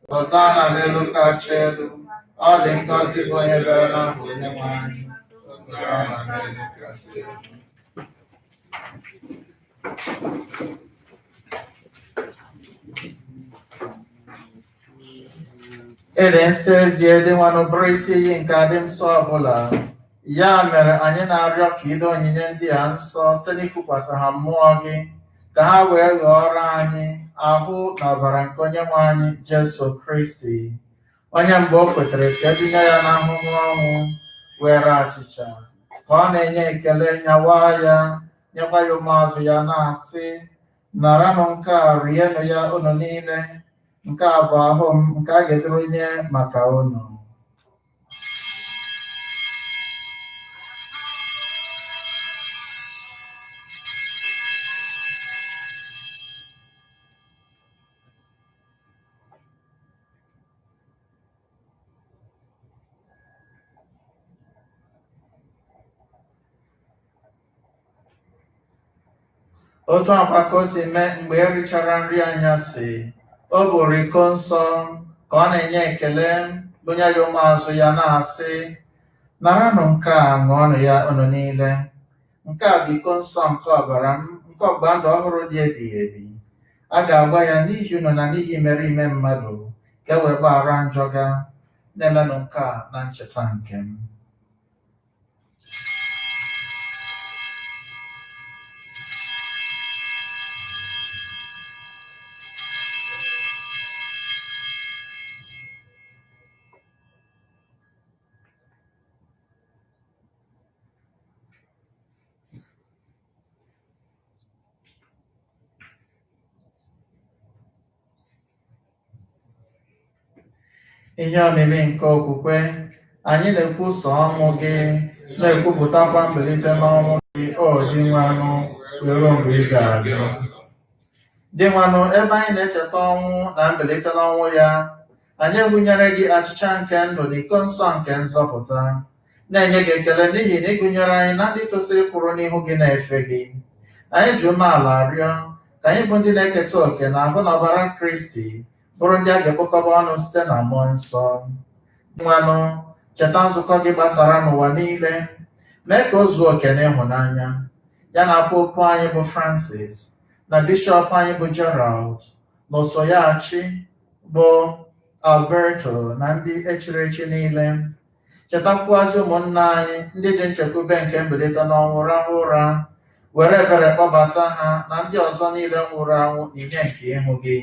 Hozana n'elu kacha elu, ọ dị ngọzi bụ onye bịara n'aha Onyenwe anyị. Hozana n'elu kacha elu. Ịdị nsọ ezie dị nwanụ bụrụ isi iyi nke adị nsọ ọbụla. Ya mere anyị na-arịọ ka ide onyinye ndị a nsọ site n'ikwukwasị ha mmụọ gị, ka ha wee ghọọrọ anyị ahụ na ọbara nke Onyenwe anyị Jesu Kristi, onye mgbe o kwetere ka ebinye ya n'ahụhụ ọnwụ were achịcha, ka ọ na-enye ekele nyawa ya, nyekwa ya ụmụazụ ya na-asị: naranụ nke a, rienụ ya unu niile, nke a bụ ahụ m nke a ga-edorunye maka unu. Otu akwa ka o si mee mgbe e richara nri anyasị, o bụrụ iko nsọ ka ọ na-enye ekele, bunye ya ụmụazụ ya na-asị: naranụ nke a, ṅụọnụ ya unu niile, nke a bụ iko nsọ nke ọbara m, nke ọgbụgba ndụ ọhụrụ dị ebighị ebi. A ga-agba ya n'ihi unu na n'ihi imerime mmadụ, ka e wee gbaghara njọ ga. Na-emenụ nke a na ncheta nke m. Ihe omimi nke okwukwe, anyị na-ekwusa ọnwụ gị, na-ekwupụtakwa mbilite n'ọnwụ gị, o di nwanụ, ruo mgbe ị ga-abịa. Di nwanụ, ebe anyị na-echeta ọnwụ na mbilite n'ọnwụ ya, anyị gụnyere gị achịcha nke ndụ na iko nsọ nke nzọpụta, na-enye gị ekele n'ihi na ịgụnyere anyị na ndị tosiri kwụrụ n'ihu gị na-efe gị. Anyị ji umeala rịọ ka anyị bụ ndị na-eketa oke na ahụ na ọbara Kristi, bụrụ ndị a ga-ekpokọba ọnụ site na mmụọ nsọ. Nwanụ, cheta nzukọ gị gbasara n'ụwa niile, mee ka o zuo oke n'ịhụnanya ya na popu anyị bụ Francis, na bishọp anyị bụ Gerald, na osoyachi bụ Alberto, na ndị echiri echi niile. Chetakwuazị ụmụnna anyị ndị ji nchekwube nke mbilite n'ọnwụ rahụ ụra, were ebere kpọbata ha na ndị ọzọ niile nwụrụ anwụ n'ihe nke ịhụ gị.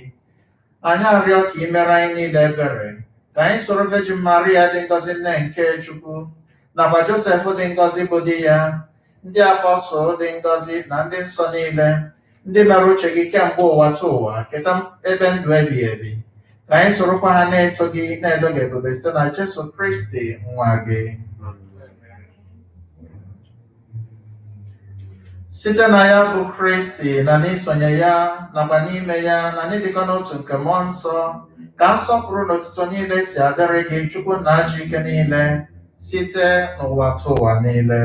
Anyị arịọ ka ị mere anyị niile ebere, ka anyị soro Virgin Maria dị ngọzi nne nke Chukwu, nakwa Josef dị ngọzi bụ di ya, ndị apọstọl dị ngọzi na ndị nsọ niile, ndị mere uche gị kemgbe ụwa tụ ụwa, keta ebe ndụ ebighị ebi. Ka anyị sorokwa ha na-eto gị, na-edo gị ebube site na Jesu Kristi nwa gị. site na ya bụ Kristi na n'isonye ya nakwa n'ime ya na n'ịdịkọ n'otu nke mmụọ nsọ ka nsọpụrụ na otuto niile si adịrị gị Chukwu na ajọ ike niile site n'ụwa tụ ụwa niile.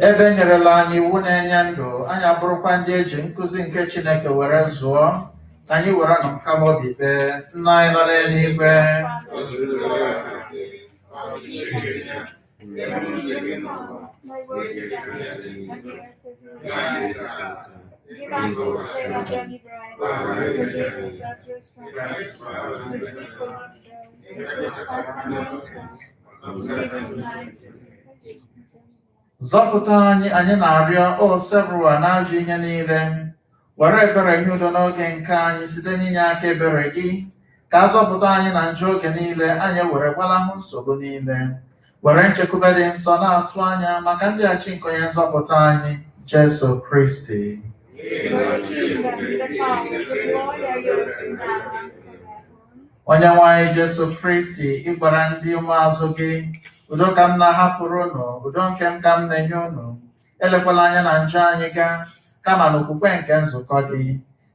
Ebe nyerela anyị iwu na-enye ndụ, anyị abụrụkwa ndị eji nkụzi nke Chineke were zụọ, ka anyị were na nkama obi kpee. Nna anyị nọ n'eluigwe, Give us this day our daily bread, forgive us our trespasses, as we forgive those who trespass against us, and lead us not into temptation. zọpụta anyị, anyị na-arịọ o Sebrua n'ajọ ihe niile, were ebere nye udo n'oge nke anyị site n'inye aka ebere gị, ka a zọpụta anyị na njọ oge niile, anyị were gbalahụ nsogbu niile, were nchekwube dị nsọ na-atụ anya maka mbịaghachi nke onye nzọpụta anyị Jesu Kristi. Onye nwe anyị Jesu Kristi, ị gwara ndị ụmụazụ gị, udo ka m na-ahapụrụ unu, udo nke m ka m na-enye unu, elekwala anya na njọ anyị gaa, kama na okwukwe nke nzukọ gị,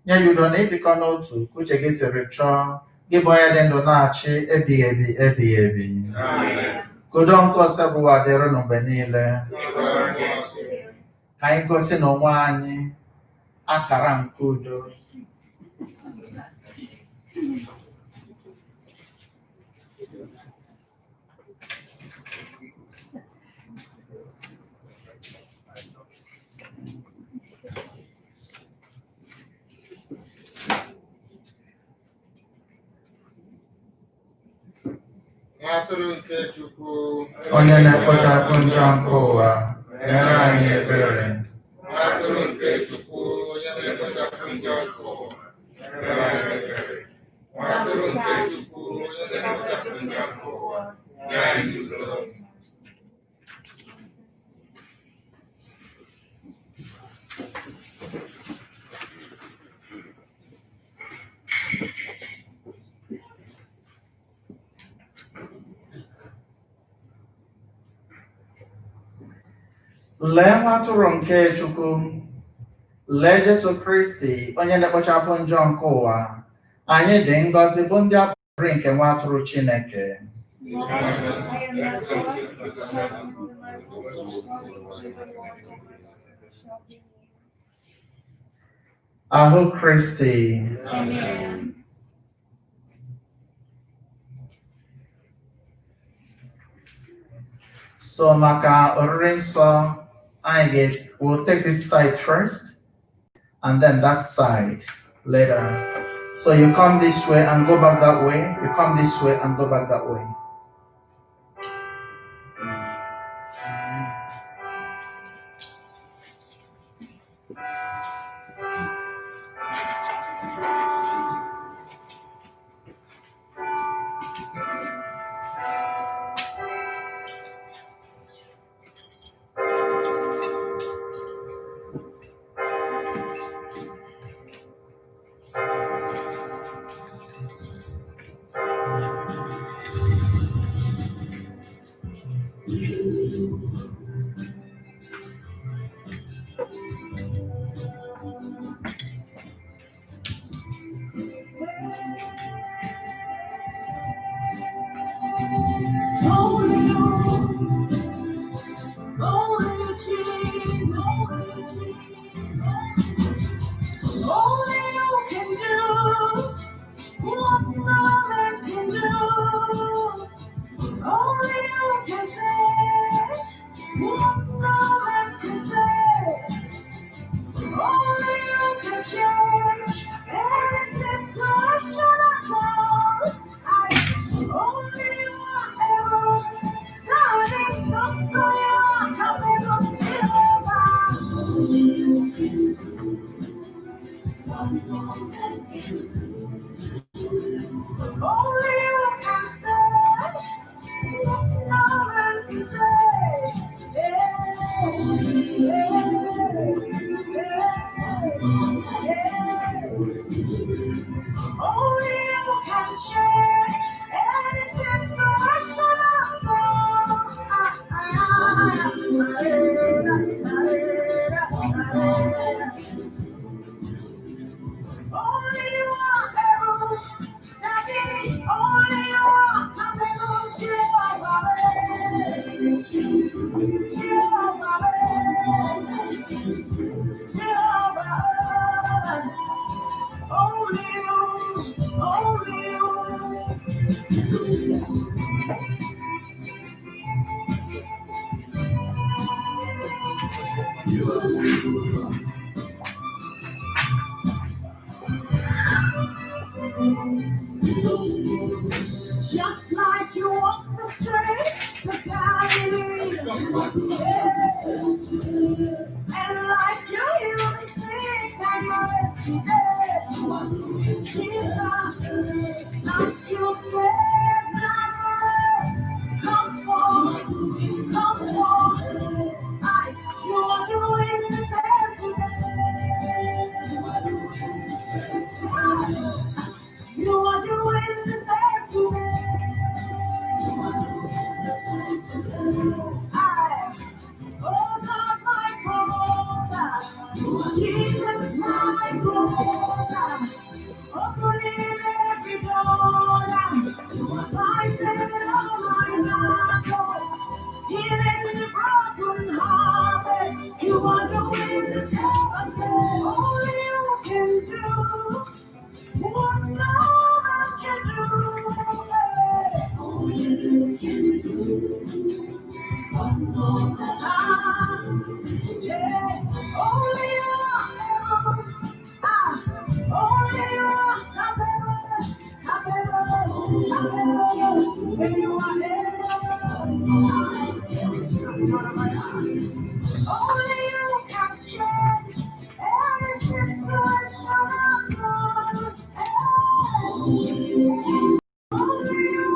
nye ya udo na ịdịkọ n'otu ka uche gị siri chọọ, gị bụ onye dị ndụ na-achị ebighị ebi ebighị ebi. Ka udo nke Sebrua dịrịnụ mgbe niile. Ka anyị gosi n'onwe anyị akara nke udo. Atụrụ nke Chukwu, onye na-ekpochapụ njọ nke ụwa, mere anyị ebere. atụrụ nke Chukwu, onye na-ekpochapụ njọ nke ụwa, mere anyị ebere. Atụrụ nke Chukwu, onye na-ekpochapụ njọ nke ụwa, nye anyị udo. Lee nwa atụrụ nke Chukwu, lee Jesu Kristi, onye na-ekpochapụ njọ nke ụwa. Anyị dị ngọzi bụ ndị abụrị nke nwa atụrụ Chineke. Ahụ Kristi. Amen. So maka oriri nsọ, we'll take this side first, and then that side later. So you come this way and go back that way. You come this way and go back that way. Just like you walk the streets of Galilee. And like you heal the sick and you rescue dead. Jesus, like you said, Nazareth, come forth, come forth. You are doing the same today. You are doing the same today. Oh God, my promoter, Jesus, my promoter, opening every door, fighting all my battles, healing the broken hearted. You are doing the same thing. Only you can do what no man can do. Only you can do. Yeah, only you are able. Only you are able. Say you are able. Only you can change every situation at all. Only you.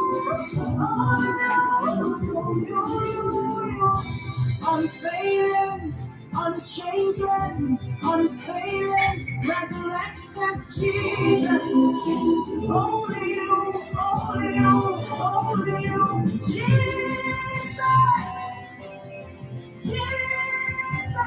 Unfailing, unchanging, unfailing, resurrected Jesus. Only you, only you, only you, Jesus, Jesus,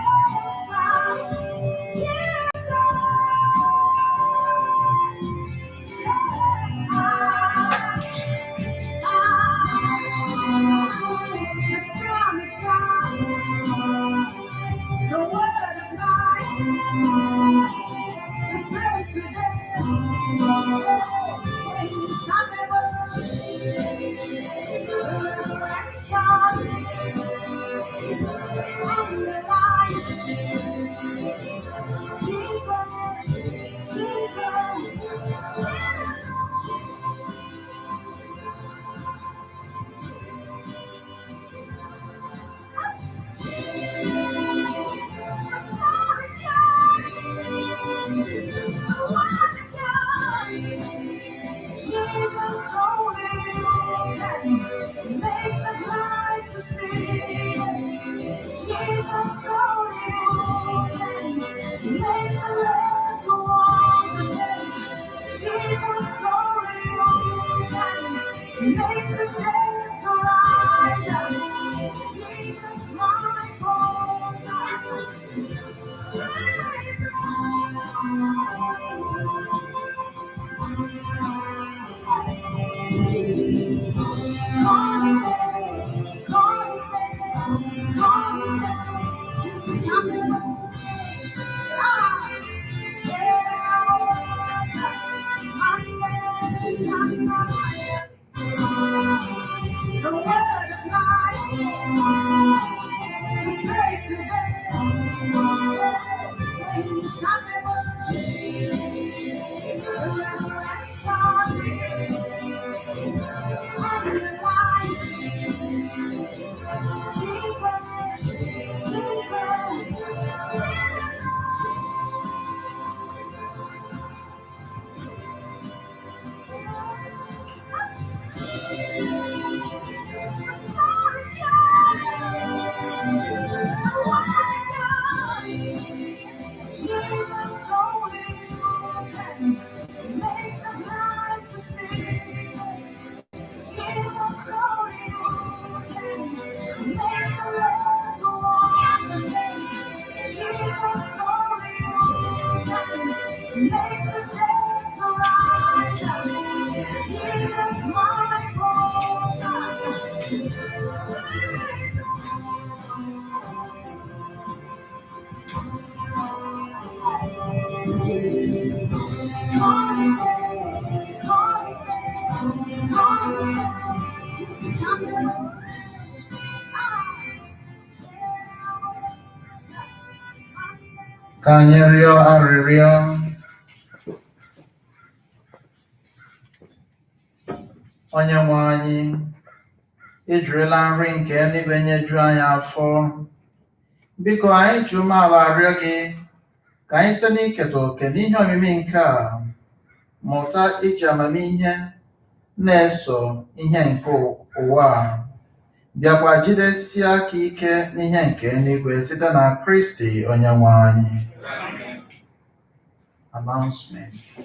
the word of God is ready today. Jesus, only you can make the blind to see. Jesus, only you can make the lame to walk again. Jesus, only you can make the dead to rise. Jesus, my the word of life is say today. Say he's not the resurrection of the life. Jesus, Jesus, only you can make the blind to see. Jesus, only you can make the lame to walk again. Jesus, only you can make the dead to rise. Jesus, my Ka anyị rịọ arịrịọ. onye nwe anyị ejirila nri nke eluigwe nyeju anyị afọ. Biko anyị ji umeala arịọ gị ka anyị site n'iketa oke n'ihe omimi nke a mụta iji amamihe na-eso ihe nke ụwa a, bịakwa jidesie aka ike n'ihe nke eluigwe site na Kristi onye nwe anyị. Announcements.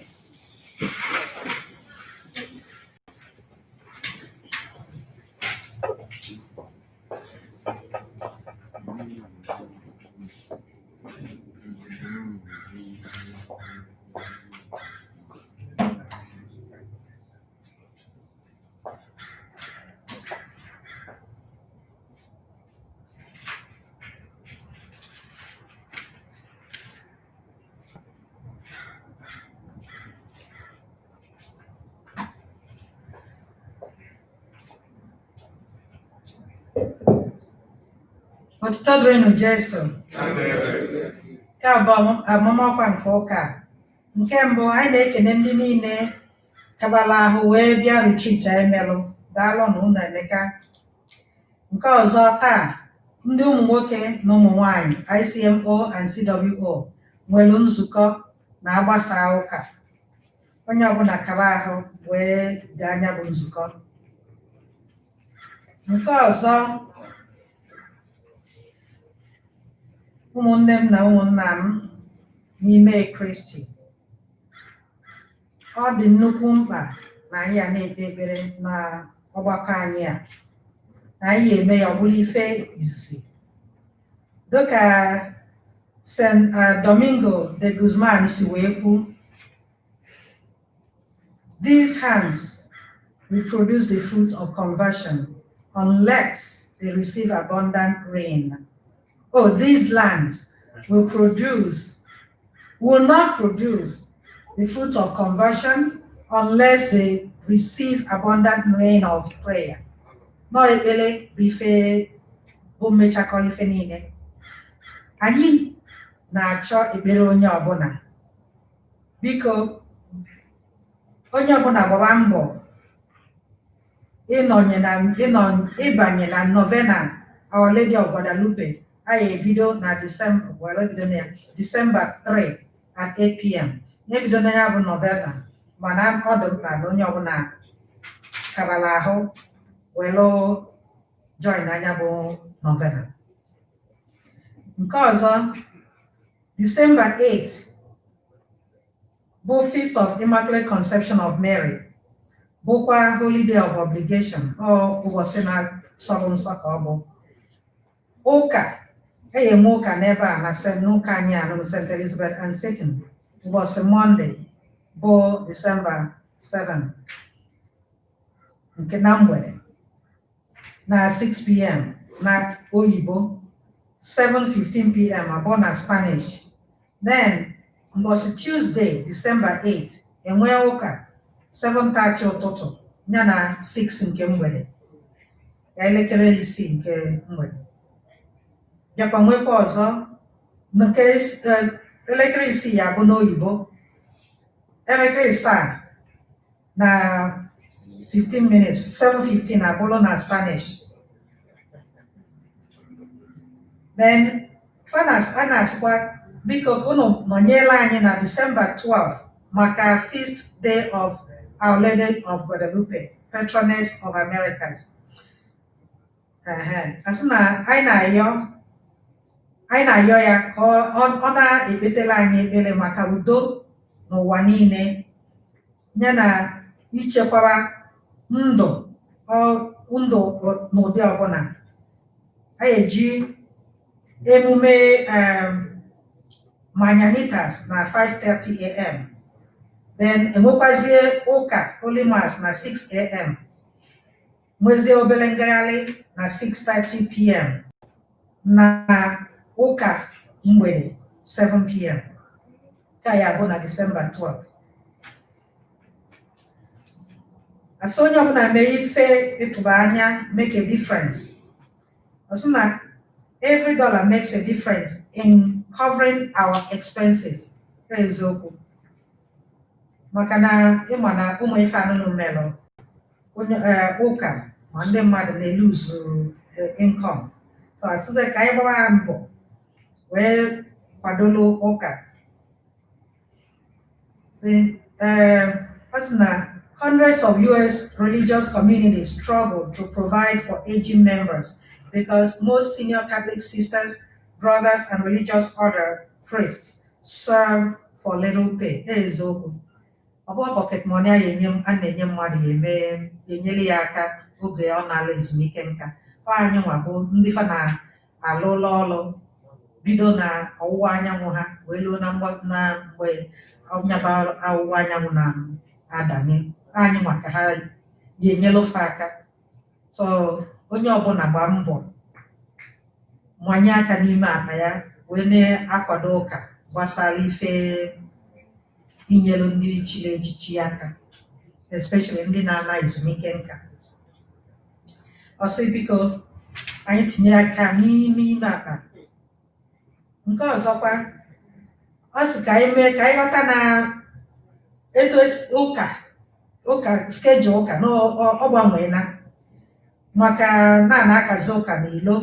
Ọtụtụ dịrịnụ Jesu. Nke a bụ amụmakwa nke ụka. Nke mbụ, anyị na-ekene ndị niile kabala ahụ wee bịa retreat anyị melụ. Daalụ na unu Emeka. Nke ọzọ, taa ndị ụmụ nwoke na ụmụ nwanyị ICMO and CWO nwere nzukọ na-agbasa ụka. Onye ọbụla kaba ahụ wee gaa anya bụ nzukọ. Nke ọzọ, ụmụnne m na ụmụnna m n'ime Kristi, ọ dị nnukwu mkpa na anyị a na-ekpe ekpere na ọgbakọ anyị a, na anyị eme ya ọ bụrụ ife izizi. Dịka St. Domingo de Guzman si wee kwu, these hands will produce the fruit of conversion unless they receive abundant rain. Oh, these lands will not produce the fruit of conversion unless they receive abundant rain of prayer. No ekpele bụ ife bụ mmechakọ ife niile. Anyị na-achọ ekpere onye ọbụla. Biko, onye ọbụla gbaba mbọ ịbanye na novena Our Lady of Guadalupe. Anyị ebido na December 3 at 8 p.m. Na-ebido na ya bụ novena, mana ọ dị mkpa na onye ọbụla kabala ahụ welu join anya bụ novena. Nke ọzọ, December 8 bụ Feast of Immaculate Conception of Mary, bụkwa Holy Day of Obligation, ọ ụbọchị na-sọrọ nsọ ka ọ bụ. Ụka enwe ụka n'ebe a na n'ụka anyị a na St. Elizabeth and Satan ụbọchị Monday bụ December 7 nke na mgbede na 6 p.m. na oyibo, 7:15 p.m. abụọ na Spanish. Then ụbọchị Tuesday December 8 enwe ụka 7:30 ụtụtụ ya na 6 nke mgbede, ya elekere 6 nke mgbede. Bịakwa nwekwa ọzọ nke elekere 6 ya bụ n'oyibo, elekere 7 na 15 minutes, 7:15 abụrụ na Spanish. Then a na-asịkwa biko ka unu nọnyela anyị na December 12 maka Feast Day of Our Lady of Guadalupe, Patroness of Americas. Asị na anyị na-ayọ ya ka ọ na-ekpetela anyị ekpere maka udo n'ụwa niile, ya na ichekwaba ndụ n'ụdị ọbụla. Anyị eji emume Mañanitas na 5:30 a.m. Then enwekwazie ụka Holy Mass na 6 a.m. Nwezie obere ngagharị na 6:30 p.m. na ụka mgbede 7 p.m. Ka ya bụ na December 12. Asị onye ọbụla mee ife ịtụba anya make a difference. Asị na every dollar makes a difference in covering our expenses. Eziokwu. Maka na ịma na ụmụ ife anụnụ melụ onye ụka ma ndị mmadụ na-eluzu income. So asịze ka anyị gbaa mbọ wee kwadolo ụka. Ọ sị na hundreds of US religious communities struggle to provide for aging members because most senior Catholic sisters, brothers, and religious order priests serve for little pay. Eziokwu. Ọ bụ pocket money a na-enye mmadụ enyere ya aka oge ọ na-ala ezumike nka. Ọ anyị nwa bụ ndị fa na-alụ ụlọ ọrụ bido na ọwụwa anyanwụ ha wee luo na mgbe ọnyaba ọwụwa anyanwụ na-adanye. Anyị nwa ka ha yi enyelufe aka. So onye ọbụla gbaa mbọ nwanye aka n'ime akpa ya wee na-akwado ụka gbasara ife inyelu ndị chiri echichi aka, especially ndị na-ana ezumike nka. Ọsị biko anyị tinye aka n'ime akpa. Nke ọzọkwa, ọ sị ka anyị mee ka anyị ghọta na etu ụka schedule ụka na ọ gbanweela maka na-akazi ụka n'ilo,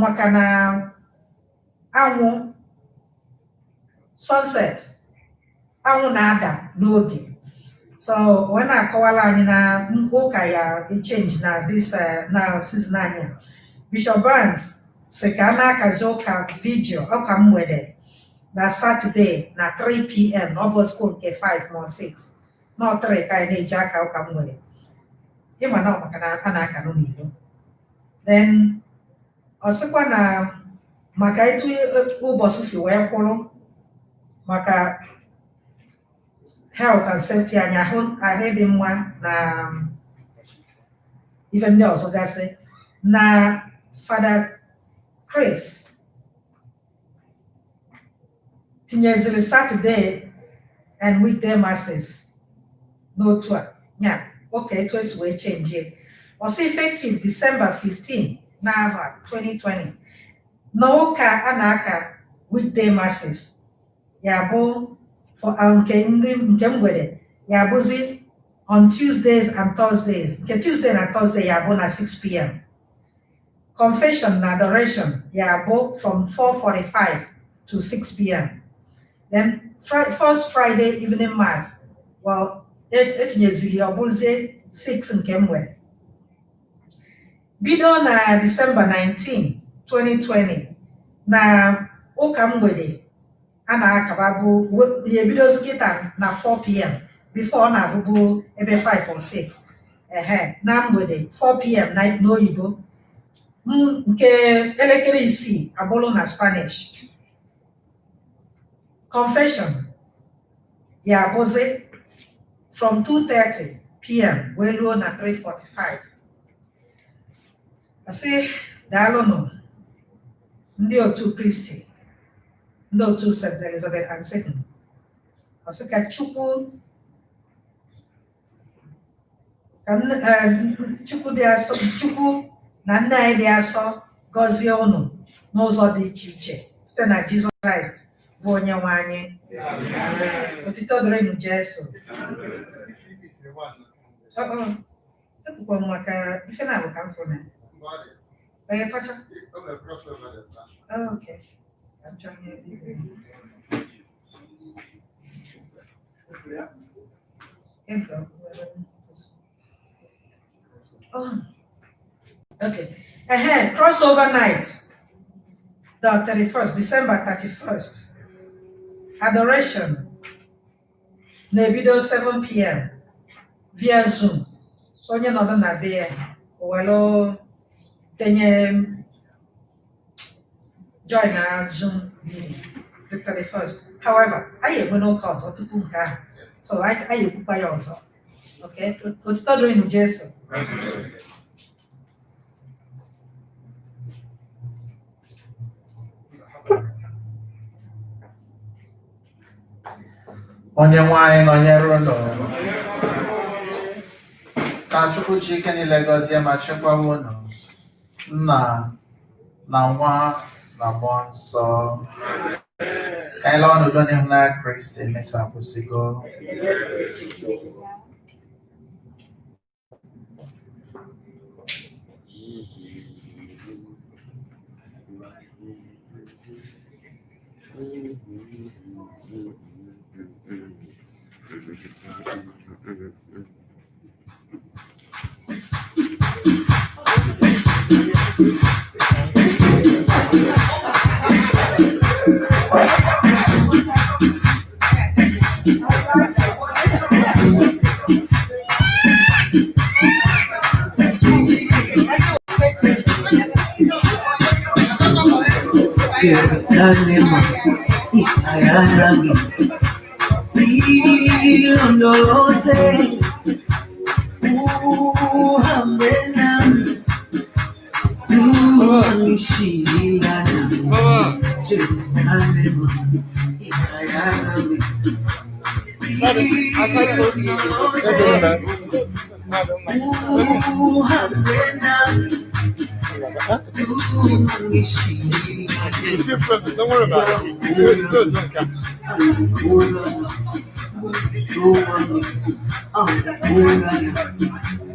maka na anwụ sunset anwụ na-ada n'oge. So wee na-akọwala anyị na ụka ya echange na na season anyị a. Bishop Barnes sị ka a na-akazi ụka vigil ụka mgbede na Saturday na 3 p.m. na ọ bụ school nke 5 ma 6 na 3 ka anyị na-eji aka ụka mgbede. Ịma na maka na a na-aka n'ilo. Then ọ sịkwa na maka etu ụbọchị si wee kwụrụ maka health and safety anyị ahụ dị mma na ife ndị ọzọ gasị na Father Chris tinyeziri Saturday and weekday masses n'otu a ya oke etu esi wee change ọsọ effective December 15 n'ahọ 2020 na ụka a na-aka weekday masses ya bụ nke mgbede ya bụzi on Tuesdays and Thursdays. Nke Tuesday na Thursday ya bụ na 6 p.m. Confession na adoration ya bụ from 4:45 to 6 p.m. Then first Friday evening mass, well, etinyeziri ọ bụrụzie 6 nke mgbede. Bido na December 19, 2020 na ụka mgbede a na-akaba bụ ya ebidozi kịta na 4 p.m. before ọ na-abụbu ebe 5 or 6 na mgbede 4 p.m. n'oyibo, nke elekere 6 abụrụ na Spanish. Confession ya abụzi from 2:30 p.m. wee luo na 3:45. Asị daalụnụ ndị otu Kristi, ndị otu St. Elizabeth and Satan. Ọsị ka Chukwu dị asọ, Chukwu na nne anyị dị asọ gọzie unu n'ụzọ dị iche iche site na Jizọs Kraịst bụ onye nwe anyị. Otito dịrịnụ Jesu. Ekwukwa maka ife na-abụ ka m fụrụ na onye kọcha. Okay. I'm trying to oh, okay. Crossover night, the 31st, December 31st. Adoration, Nebido 7 p.m. via Zoom. So you're not on a beer. Well, then join our Zoom meeting, the 31st. However, I have no cause or to punka. So I have by also. Okay, to start doing Jesus. Onye nwanyị nọnyere ụlọ ka Chukwu ji ike niile gọzie ma chekwaba unu, Nna na Nwa na Mmụọ Nsọ. Ka anyị laa n'udo n'ịhụnanya Kristi emesapụsigo. Jerusalem, Ikayaragi, Ilondoloze, Uhambenam, Zumishilana, Jerusalem, Ikayaragi, Uhambenam, It's different. Don't worry about it. It's good. Don't count. Angola,